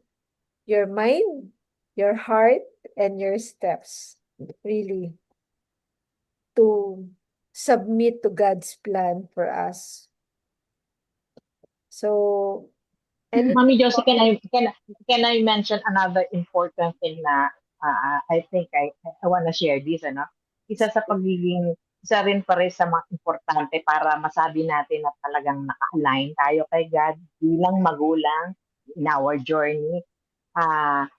Your mind, your heart, and your steps. Really. To submit to God's plan for us. So, and Mami Josie, can I mention another important thing na I think I want to share this, ano? Isa rin pa rin sa mga importante para masabi natin na talagang naka-align tayo kay God bilang magulang in our journey.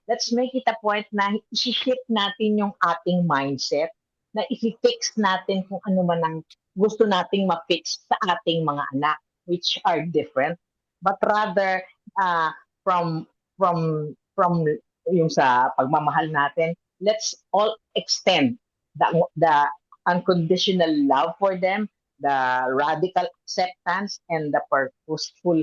Let's make it a point na i-shift natin yung ating mindset, na i-fix natin kung ano man ang gusto nating ma-fix sa ating mga anak, which are different, but rather from yung sa pagmamahal natin, let's all extend the unconditional love for them, the radical acceptance, and the purposeful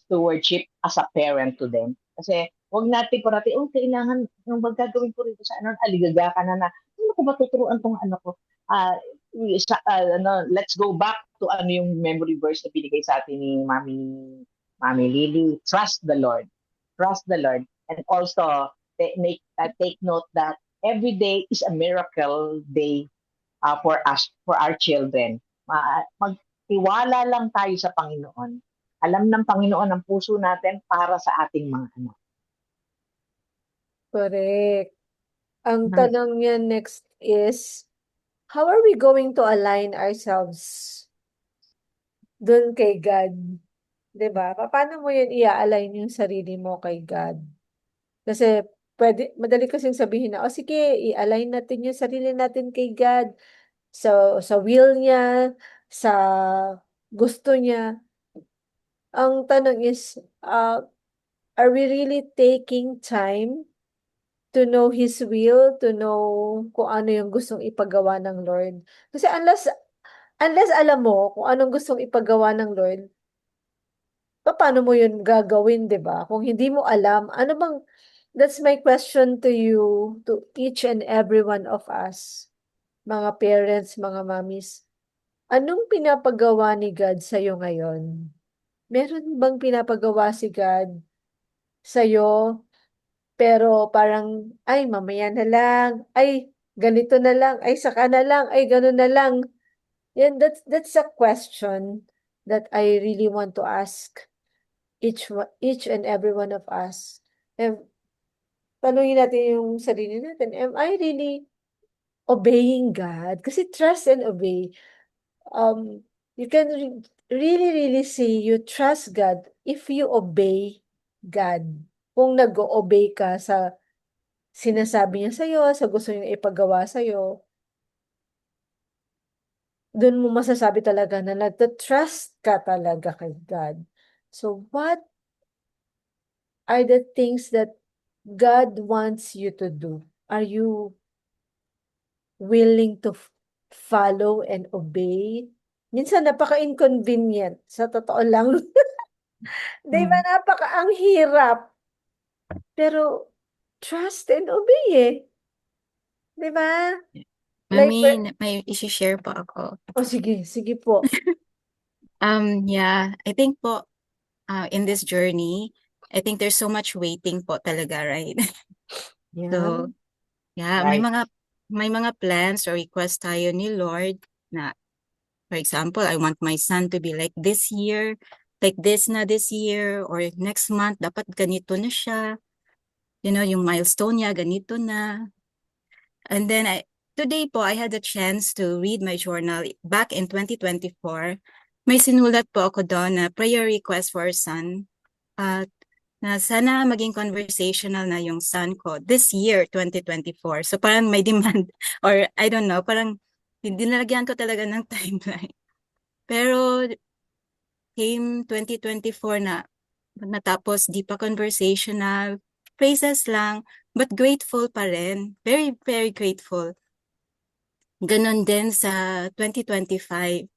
stewardship as a parent to them. Kasi huwag natin parati, kailangan yung magagawin ko rito sa aligaga ka na, ano ko ba tuturuan tong anak ko? Let's go back to yung memory verse na binigay sa atin ni Mami Lily. Trust the Lord. Trust the Lord. And also, take note that every day is a miracle day for us, for our children. Magtiwala lang tayo sa Panginoon. Alam ng Panginoon ang puso natin para sa ating mga anak. correct. Ang tanong niya next is, how are we going to align ourselves dun kay God? 'Di ba? Paano mo yun ia-align yung sarili mo kay God? Kasi madali kasing sabihin na, "O sige, i-align natin yung sarili natin kay God sa will niya, sa gusto niya." Ang tanong is, are we really taking time to know His will, to know kung ano yung gustong ipagawa ng Lord? Kasi unless alam mo kung anong gustong ipagawa ng Lord, paano mo yun gagawin, 'di ba? Kung hindi mo alam, that's my question to you, to each and every one of us, mga parents, mga mommies. Anong pinapagawa ni God sa'yo ngayon? Meron bang pinapagawa si God sa'yo, pero parang, ay, mamaya na lang, ay, ganito na lang, ay, saka na lang, ay, gano'n na lang. Yan, that's a question that I really want to ask each and every one of us. Tanungin natin yung sarili natin, am I really obeying God? Kasi trust and obey, you can really, really say you trust God if you obey God. Kung nag-o-obey ka sa sinasabi niya sa'yo, sa gusto niya ipagawa sa'yo, dun mo masasabi talaga na nagta-trust ka talaga kay God. So, what are the things that God wants you to do? Are you willing to follow and obey? Minsan napaka-inconvenient, sa totoo lang. 'Di ba, ang hirap, pero trust and obey, eh, 'di ba? Like, Mami, may isi-share po ako. sige, sige po. Yeah, I think po, in this journey, I think there's so much waiting po talaga, right? So, Yan. yeah, Right. may mga plans or request tayo ni Lord na, for example, I want my son to be like this year, like this na this year, or next month, dapat ganito na siya. You know, yung milestone niya, ganito na. And then today po, I had a chance to read my journal back in 2024. May sinulat po ako doon na prayer request for our son. Na sana maging conversational na yung son ko this year, 2024. So parang may demand or I don't know, parang dinalagyan ko talaga ng timeline. Pero came 2024 na natapos, di pa conversational, praises lang, but grateful pa rin. Very, very grateful. Ganon din sa 2025.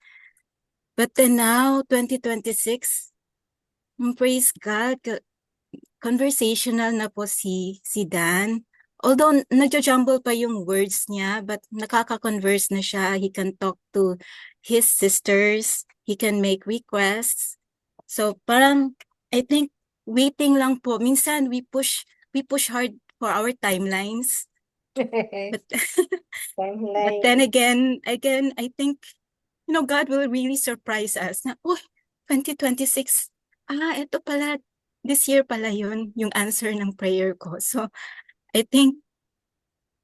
But then now, 2026, praise God, conversational na po si Dan. Although nagja-jumble pa yung words niya, but nakaka-converse na siya. He can talk to his sisters. He can make requests. So parang, I think, waiting lang po. Minsan, we push hard for our timelines. But, but then again, I think, God will really surprise us na, 2026, ito pala, this year pala yung answer ng prayer ko. So, I think,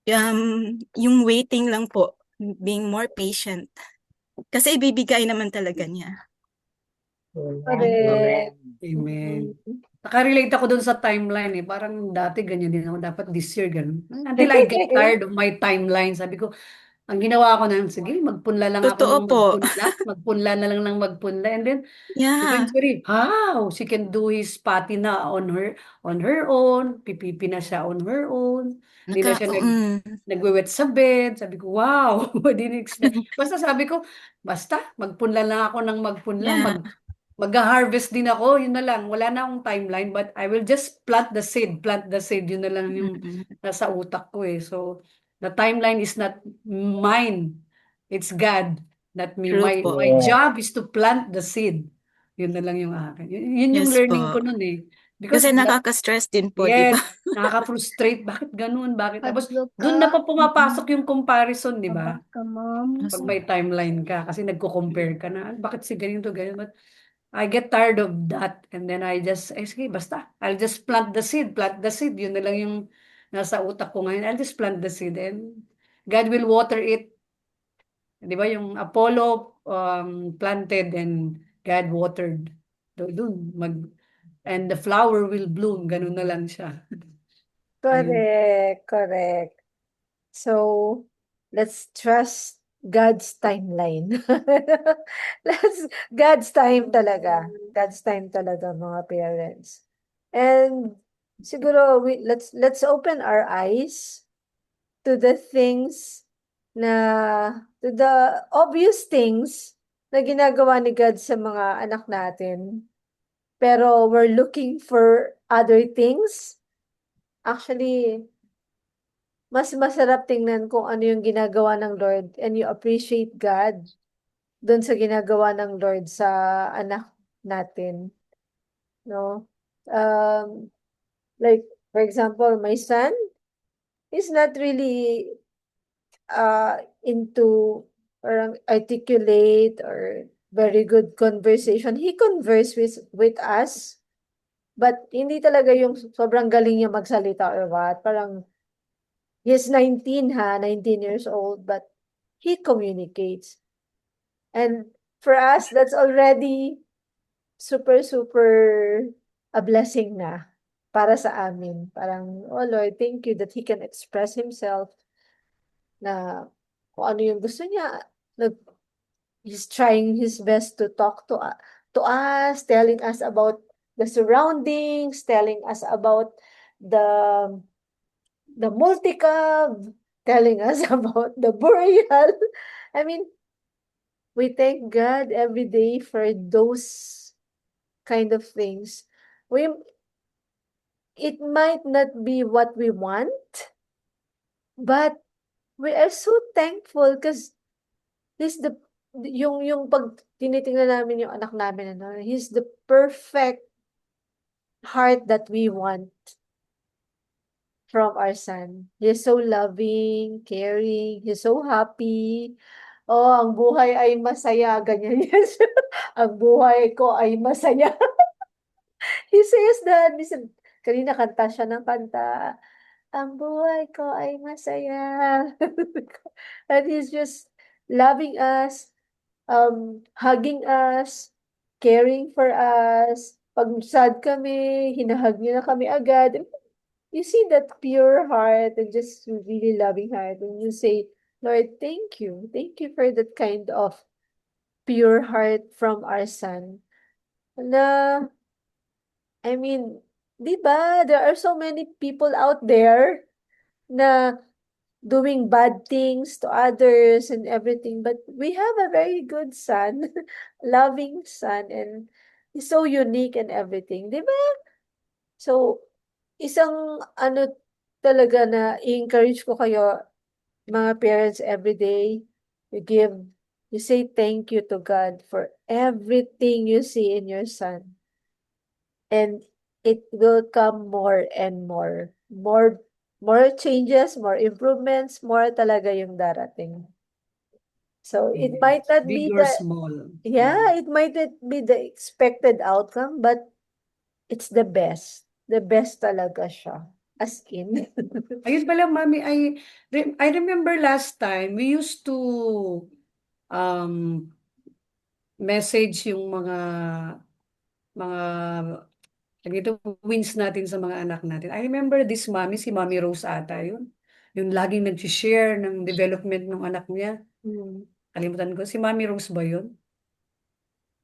yung waiting lang po, being more patient. Kasi ibibigay naman talaga niya. Correct. Amen. Nakarelate ako dun sa timeline eh. Parang dati ganyan din ako. Dapat this year ganun. Until I get tired of my timeline. Sabi ko, ang ginawa ko na, sige, magpunla lang ako Totoo ng po. magpunla. Magpunla na lang ng magpunla. And then, Yeah. eventually, she can do his patina on her own. Pipipi na siya on her own. Hindi na siya nagwewet sa bed. Sabi ko, wow, didn't expect. Basta sabi ko, magpunla lang ako ng magpunla. Yeah. Mag-harvest din ako, yun na lang. Wala na akong timeline, but I will just plant the seed. Yun na lang yung nasa utak ko eh. So, the timeline is not mine. It's God, not me. True My po. job is to plant the seed. Yun na lang yung akin. Yun yung Yes learning po. ko nun eh. Because Kasi nakaka-stress din po, di ba? yes, nakaka-frustrate. Bakit ganun? Bakit? Tapos, doon na pa pumapasok yung comparison, di ba? Pag may timeline ka, kasi nagko-compare ka na, bakit si ganito, ganyan. But I get tired of that. And then sige, basta. I'll just plant the seed, Yun na lang yung nasa utak ko ngayon. I'll just plant the seed and God will water it. Di ba yung Apollo planted and God watered Doon, and the flower will bloom. Ganun na lang siya. Ayun. Correct, correct. So, let's trust God's timeline. God's time talaga. God's time talaga, mga parents. And siguro let's open our eyes to the things to the obvious things na ginagawa ni God sa mga anak natin. Pero we're looking for other things. Actually, mas masarap tingnan kung ano yung ginagawa ng Lord and you appreciate God doon sa ginagawa ng Lord sa anak natin, no? Like, for example, my son is not really into parang articulate or very good conversation. He converse with us, but hindi talaga yung sobrang galing niya magsalita or what. Parang he's 19 19 years old, but he communicates. And for us, that's already super, super a blessing na para sa amin. Parang, oh Lord, thank you that he can express himself na kung ano yung gusto niya. He's trying his best to talk to us, telling us about the surroundings, telling us about the multicab, telling us about the burial. I mean, we thank God every day for those kind of things. It might not be what we want, but we are so thankful because he's yung pag tinitingnan namin yung anak namin, he's the perfect heart that we want from our son. He's so loving, caring, he's so happy. Oh, ang buhay ay masaya, ganyan yan siya. Ang buhay ko ay masaya. He says that, kanina kanta siya ng kanta, ang buhay ko ay masaya. And he's just loving us, hugging us, caring for us. Pag sad kami, hinahag niya na kami agad. You see that pure heart and just really loving heart. And you say, Lord, thank you. Thank you for that kind of pure heart from our son. Na, I mean, di ba, there are so many people out there na doing bad things to others and everything, but we have a very good son, loving son, and he's so unique and everything, di ba? So, isang ano talaga na i-encourage ko kayo, mga parents, every day, you say thank you to God for everything you see in your son. And it will come more and more. More changes, more improvements, more talaga yung darating. So it might not be Big or small. it might not be the expected outcome, but it's the best. The best talaga siya. As in. Ayun pala, Mami, I remember last time, we used to um, message yung mga wins natin sa mga anak natin. I remember this Mami, si Mami Rose ata yun. Yung laging nag-share ng development ng anak niya. Kalimutan ko, si Mami Rose ba yun?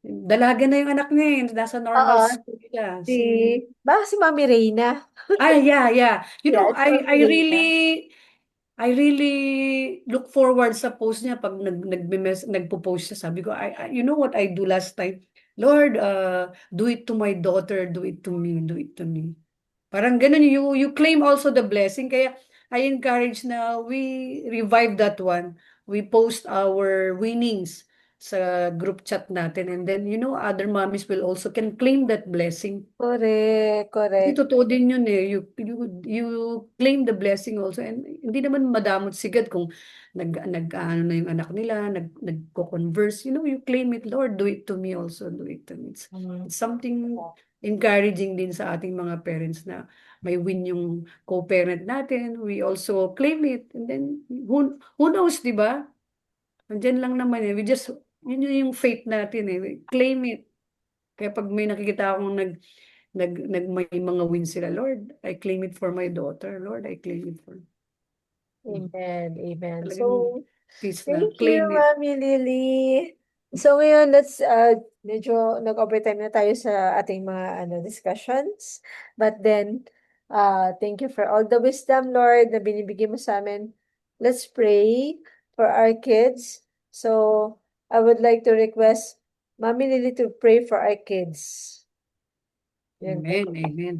Dalaga na yung anak niya eh. Nasa normal Oo, school siya. baka si Mami Reyna. Yeah. You know, Yeah, it's Mami Reyna. I really look forward sa post niya pag nagpo-post siya. Sabi ko, you know what I do last time? Lord, do it to my daughter, do it to me, do it to me. Parang ganun, you claim also the blessing. Kaya I encourage na we revive that one. We post our winnings sa group chat natin. And then, other mommies will also can claim that blessing. Correct, Kasi correct. totoo din yun eh. You claim the blessing also. And hindi naman madamot sigad kung ano na yung anak nila, nagko-converse. You claim it, Lord, do it to me also, do it to me. It's something encouraging din sa ating mga parents na may win yung co-parent natin. We also claim it. And then, who knows, di ba? Nandiyan lang naman eh. Yun yung faith natin eh. We claim it. Kaya pag may nakikita akong may mga wins sila, Lord, I claim it for my daughter. Lord, I claim it for. Amen. Amen. Talagang So, please na, thank you, claim it. Mami Lily. So ngayon, medyo nag-overtime na tayo sa ating mga discussions. But then, thank you for all the wisdom, Lord, na binibigay mo sa amin. Let's pray for our kids. So, I would like to request Mami Lily to pray for our kids. Yan. Amen, amen.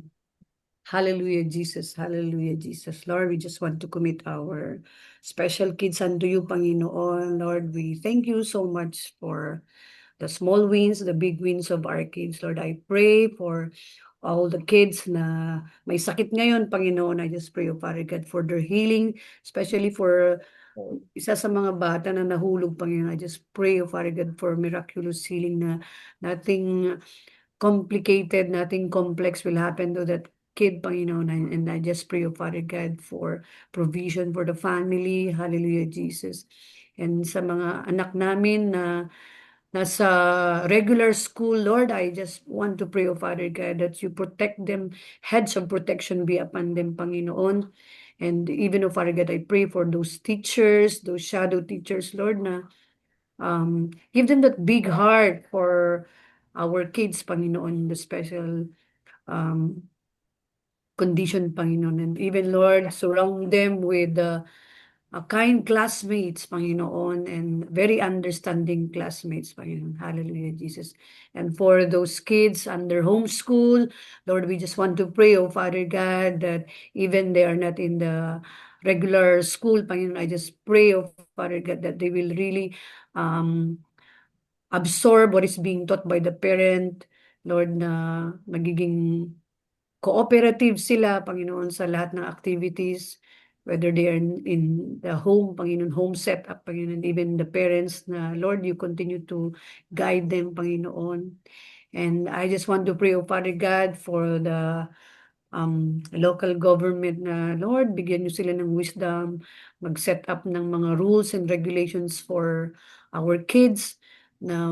Hallelujah, Jesus. Hallelujah, Jesus. Lord, we just want to commit our special kids unto you, Panginoon. Lord, we thank you so much for the small wins, the big wins of our kids. Lord, I pray for all the kids na may sakit ngayon, Panginoon. I just pray, oh Father God, for their healing, especially for isa sa mga bata na nahulog, Panginoon. I just pray, oh Father God, for miraculous healing na nothing complicated, nothing complex will happen to that kid, Panginoon. And I just pray, oh Father God, for provision for the family. Hallelujah, Jesus. And sa mga anak namin na nasa regular school, Lord, I just want to pray, oh Father God, that you protect them, heads of protection be upon them, Panginoon. And even, oh Father God, I pray for those teachers, those shadow teachers, Lord, na give them that big heart for our kids, Panginoon, the special um, condition, Panginoon. And even, Lord, surround them with kind classmates, Panginoon, and very understanding classmates, Panginoon. Hallelujah, Jesus. And for those kids under homeschool, Lord, we just want to pray, oh Father God, that even they are not in the regular school, Panginoon, I just pray, oh Father God, that they will really absorb what is being taught by the parent, Lord, na magiging cooperative sila, Panginoon, sa lahat ng activities, whether they are in the home, Panginoon, home setup, Panginoon, even the parents na, Lord, you continue to guide them, Panginoon. And I just want to pray, oh Father God, for the local government na, Lord, bigyan niyo sila ng wisdom, mag-set up ng mga rules and regulations for our kids na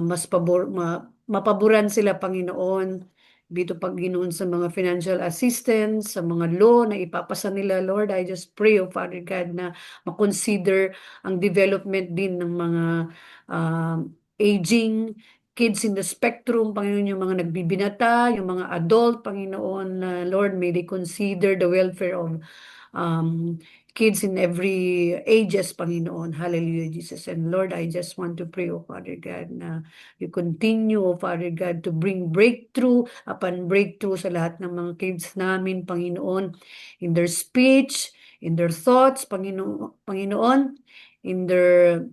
mapaboran sila, Panginoon, dito pag ginoon sa mga financial assistance, sa mga law na ipapasa nila, Lord, I just pray, oh Father God, na makonsider ang development din ng mga aging kids in the spectrum, Panginoon, yung mga nagbibinata, yung mga adult, Panginoon, Lord, may they consider the welfare of kids in every ages, Panginoon. Hallelujah, Jesus. And Lord, I just want to pray, oh Father God, na you continue, oh Father God, to bring breakthrough upon breakthrough sa lahat ng mga kids namin, Panginoon, in their speech, in their thoughts, Panginoon, in their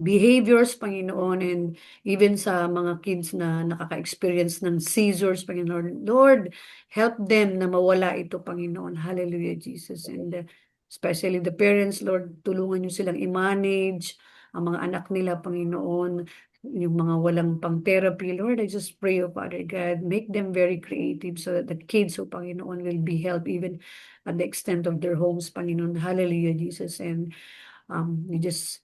behaviors, Panginoon, and even sa mga kids na nakaka-experience ng seizures, Panginoon. Lord, help them na mawala ito, Panginoon. Hallelujah, Jesus. And especially the parents, Lord, tulungan niyo silang i-manage ang mga anak nila, Panginoon, yung mga walang pang-therapy. Lord, I just pray, oh Father God, make them very creative so that the kids, oh Panginoon, will be helped even at the extent of their homes, Panginoon. Hallelujah, Jesus. And we just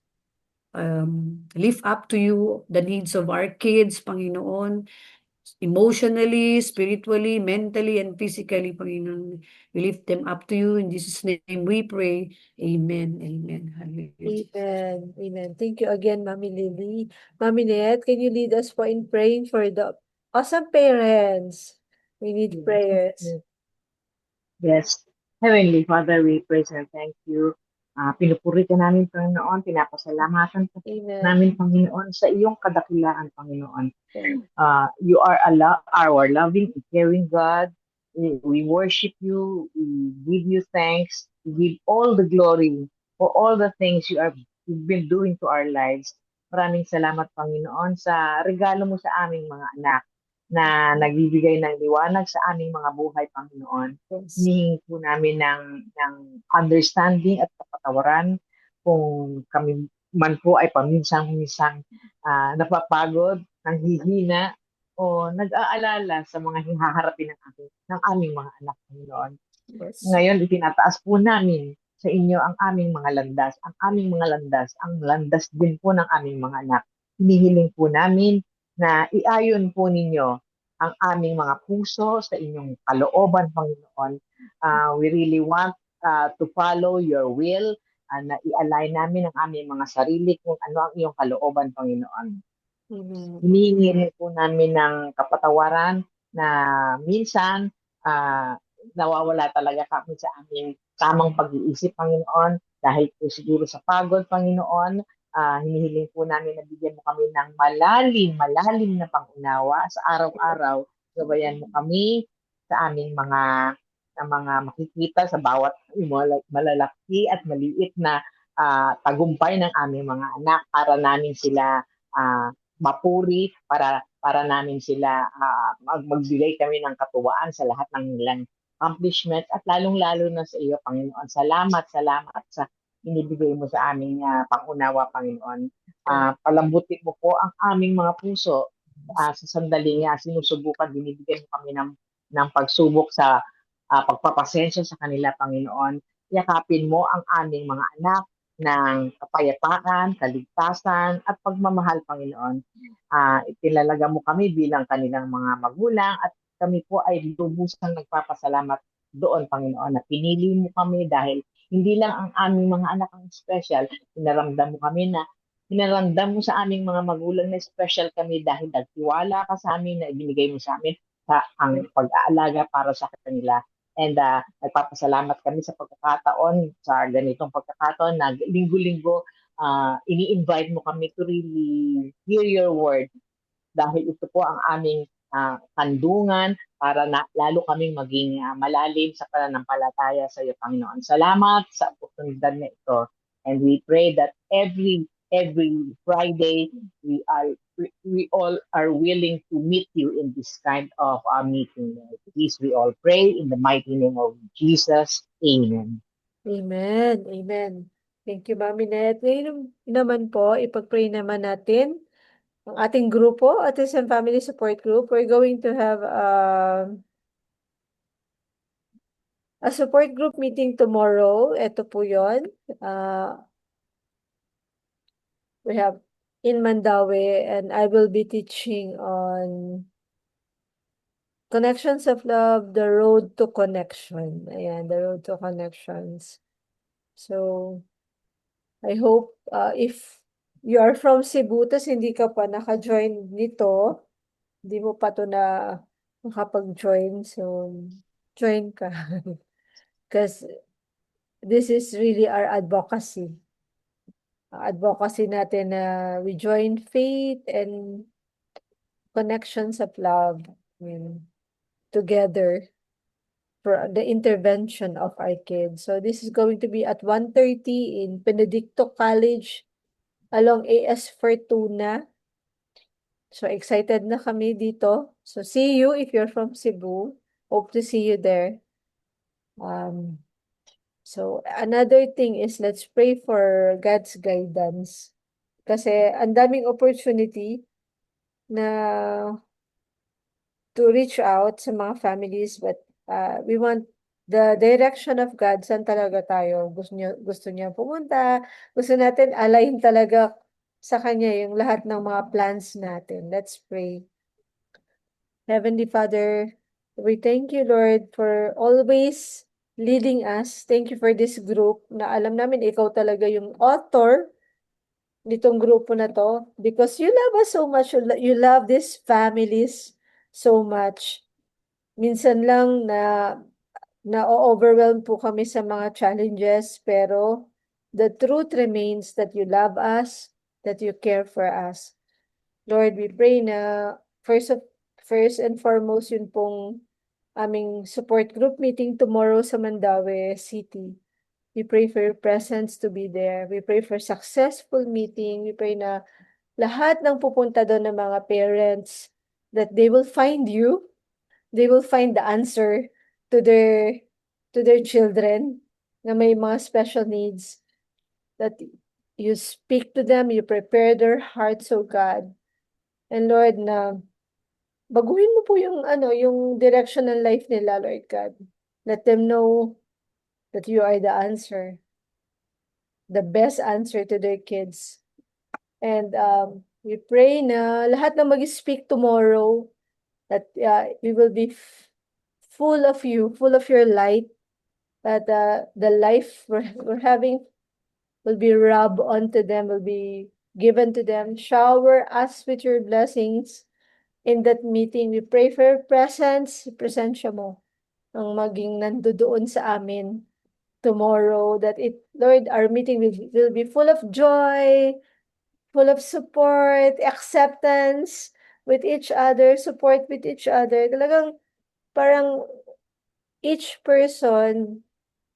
lift up to you the needs of our kids, Panginoon, emotionally, spiritually, mentally, and physically, Panginoon. We lift them up to you. In Jesus' name we pray. Amen. Amen. Hallelujah. Amen. Amen. Thank you again, Mami Lily. Mami Net, can you lead us po in praying for the awesome parents? We need prayers. Yes. Heavenly Father, we praise and thank you. Pinupuri ka namin, Panginoon. Pinapasalamatan ka Amen. namin, Panginoon, sa iyong kadakilaan, Panginoon. You are our loving and caring God. We worship you. We give you thanks. We give all the glory for all the things you've been doing to our lives. Maraming salamat, Panginoon, sa regalo mo sa aming mga anak na nagbibigay ng liwanag sa aming mga buhay, Panginoon. Yes. Hinihingi po namin ng understanding at kapatawaran kung kami man po ay paminsan-minsang napapagod, nanghihina, o nag-aalala sa mga hihaharapin ng aming mga anak, Panginoon. Yes. Ngayon, itinataas po namin sa inyo ang aming mga landas, ang landas din po ng aming mga anak. Hinihiling po namin na iayon po ninyo ang aming mga puso sa inyong kalooban, Panginoon. We really want to follow your will, na i-align namin ang aming mga sarili kung ano ang iyong kalooban, Panginoon. Amen. Hinihingi rin po namin ng kapatawaran na minsan nawawala talaga kami sa aming tamang pag-iisip, Panginoon, dahil po siguro sa pagod, Panginoon. Hinihiling po namin na bigyan mo kami ng malalim na pangunawa sa araw-araw. Gabayan mo kami sa aming mga makikita sa bawat malalaki at maliit na tagumpay ng aming mga anak para namin sila mapuri, para namin sila magbigay kami ng katuwaan sa lahat ng nilang accomplishments at lalong-lalo na sa iyo, Panginoon. Salamat sa inibigay mo sa aming pangunawa, Panginoon. Palambutin mo po ang aming mga puso sa sandaling sinusubukan, binibigyan mo kami ng pagsubok sa pagpapasensya sa kanila, Panginoon. Yakapin mo ang aming mga anak ng kapayapaan, kaligtasan, at pagmamahal, Panginoon. Itinalaga mo kami bilang kanilang mga magulang at kami po ay lubusang nagpapasalamat doon, Panginoon, na pinili mo kami dahil hindi lang ang aming mga anak ang special, pinaramdam mo sa aming mga magulang na special kami dahil nagtiwala ka sa amin na ibinigay mo sa amin ang pag-aalaga para sa kanila. And nagpapasalamat kami sa ganitong pagkakataon na linggo-linggo ini-invite mo kami to really hear your word dahil ito po ang aming kandungan para lalo kaming maging malalim sa pananampalataya sa iyo, Panginoon. Salamat sa oportunidad na ito. And we pray that every Friday we all are willing to meet you in this kind of meeting. Please, we all pray in the mighty name of Jesus. Amen. Amen. Amen. Thank you, Mami Net. Ngayon naman po, ipag-pray naman natin ang ating grupo, Autism Family Support Group. We're going to have a support group meeting tomorrow. Ito po yun. We have in Mandaue, and I will be teaching on Connections of Love, the road to connection. Ayan, the road to connections. So, I hope if you are from Cebu, tas hindi ka pa naka-join nito, hindi mo pa to na makapag-join, so join ka. Because this is really our advocacy. Advocacy natin na we join faith and connections of love, together for the intervention of our kids. So this is going to be at 1:30 in Benedicto College along AS Fortuna. So excited na kami dito. So see you if you're from Cebu. Hope to see you there. So another thing is let's pray for God's guidance. Kasi ang daming opportunity na to reach out sa mga families, but we want the direction of God. Saan talaga tayo? Gusto niya pumunta. Gusto natin align talaga sa Kanya yung lahat ng mga plans natin. Let's pray. Heavenly Father, we thank you, Lord, for always leading us. Thank you for this group na alam namin ikaw talaga yung author nitong grupo na to, because you love us so much. You love these families so much. Minsan lang na-overwhelm po kami sa mga challenges, pero the truth remains that you love us, that you care for us. Lord, we pray na first and foremost yun pong aming support group meeting tomorrow sa Mandaue City. We pray for your presence to be there. We pray for successful meeting. We pray na lahat ng pupunta doon ng mga parents, that they will find you. They will find the answer to their children na may mga special needs. That you speak to them, you prepare their hearts, oh God. And Lord, na baguhin mo po yung direction ng life nila, Lord God. Let them know that you are the answer, the best answer to their kids. And we pray na lahat na mag-speak tomorrow that we will be full of you, full of your light, that the life we're having will be rubbed onto them, will be given to them. Shower us with your blessings in that meeting. We pray for your presence, presensya mo, ang maging nandoon sa amin tomorrow, that Lord, our meeting will be full of joy, full of support, acceptance with each other, support with each other. Talagang parang each person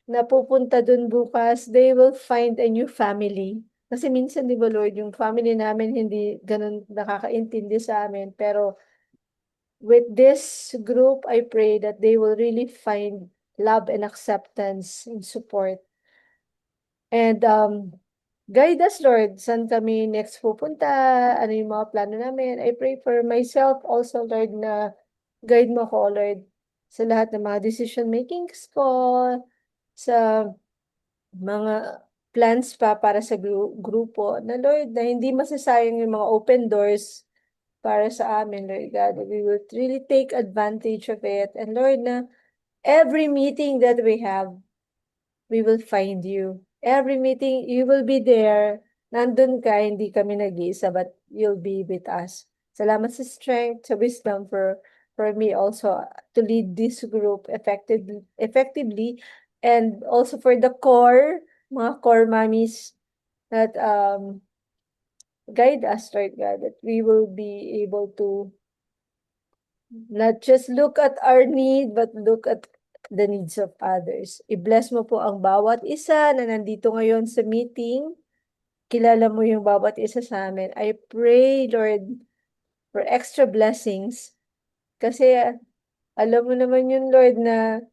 na pupunta dun bukas, they will find a new family. Kasi minsan, di ba Lord, yung family namin hindi ganun nakakaintindi sa amin. Pero with this group, I pray that they will really find love and acceptance and support. And guide us, Lord, saan kami next pupunta, ano yung mga plano namin. I pray for myself also, Lord, na guide mo ko, Lord, sa lahat ng mga decision makings ko, sa mga plans pa para sa grupo, na Lord, na hindi masasayang yung mga open doors para sa amin, Lord God. We will really take advantage of it. And Lord, na every meeting that we have, we will find you. Every meeting, you will be there. Nandun ka, hindi kami nag-iisa, but you'll be with us. Salamat sa strength, sa wisdom for me also to lead this group effectively, and also for the mga core mommies that guide us, Lord God, that we will be able to not just look at our need, but look at the needs of others. I-bless mo po ang bawat isa na nandito ngayon sa meeting. Kilala mo yung bawat isa sa amin. I pray, Lord, for extra blessings. Kasi alam mo naman yun, Lord, na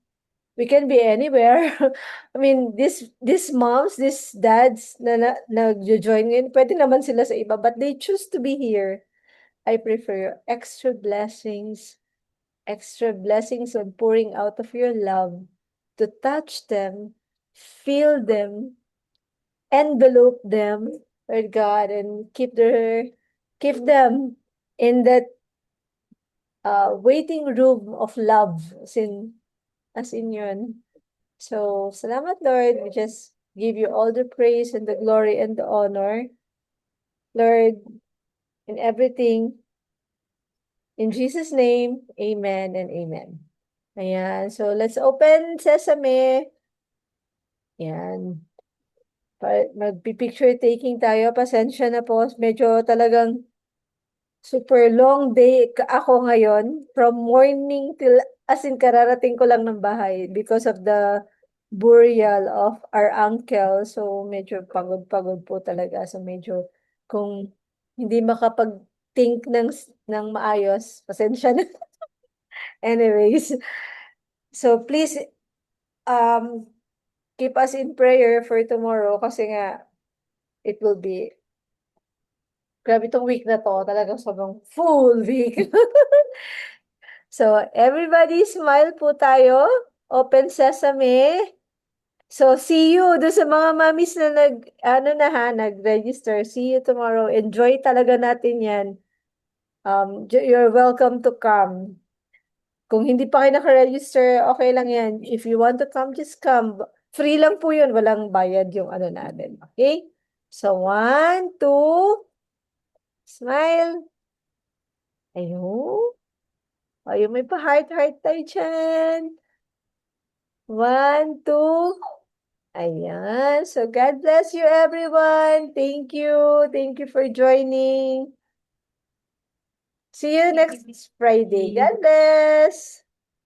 we can be anywhere. I mean, these moms, these dads na nag-join ngayon, pwede naman sila sa iba, but they choose to be here. I pray for your extra blessings and pouring out of your love to touch them, feel them, envelope them, Lord God, and keep them in that waiting room of love, as in yun. So, salamat, Lord. We just give you all the praise and the glory and the honor, Lord, in everything. In Jesus' name, amen and amen. Ayan. So, let's open Sesame. Ayan. Magpipicture taking tayo. Pasensya na po. Medyo talagang super long day ako ngayon. From morning till, as in kararating ko lang ng bahay because of the burial of our uncle. So, medyo pagod-pagod po talaga. So, medyo kung hindi makapag-think ng maayos, pasensya na. Anyways, so please keep us in prayer for tomorrow kasi nga it will be grabe tong week na to, talagang sobrang full week. So everybody smile po tayo. Open sesame. So see you do sa mga mommies na nag-register. See you tomorrow. Enjoy talaga natin 'yan. You're welcome to come. Kung hindi pa kayo naka-register, okay lang yan. If you want to come, just come. Free lang po yun. Walang bayad yung natin. Okay? So, 1, 2, smile. Ayun. Ayun, may pa-heart-heart tayo dyan. 1, 2. Ayan. So, God bless you, everyone. Thank you. Thank you for joining. See you next Friday. God bless.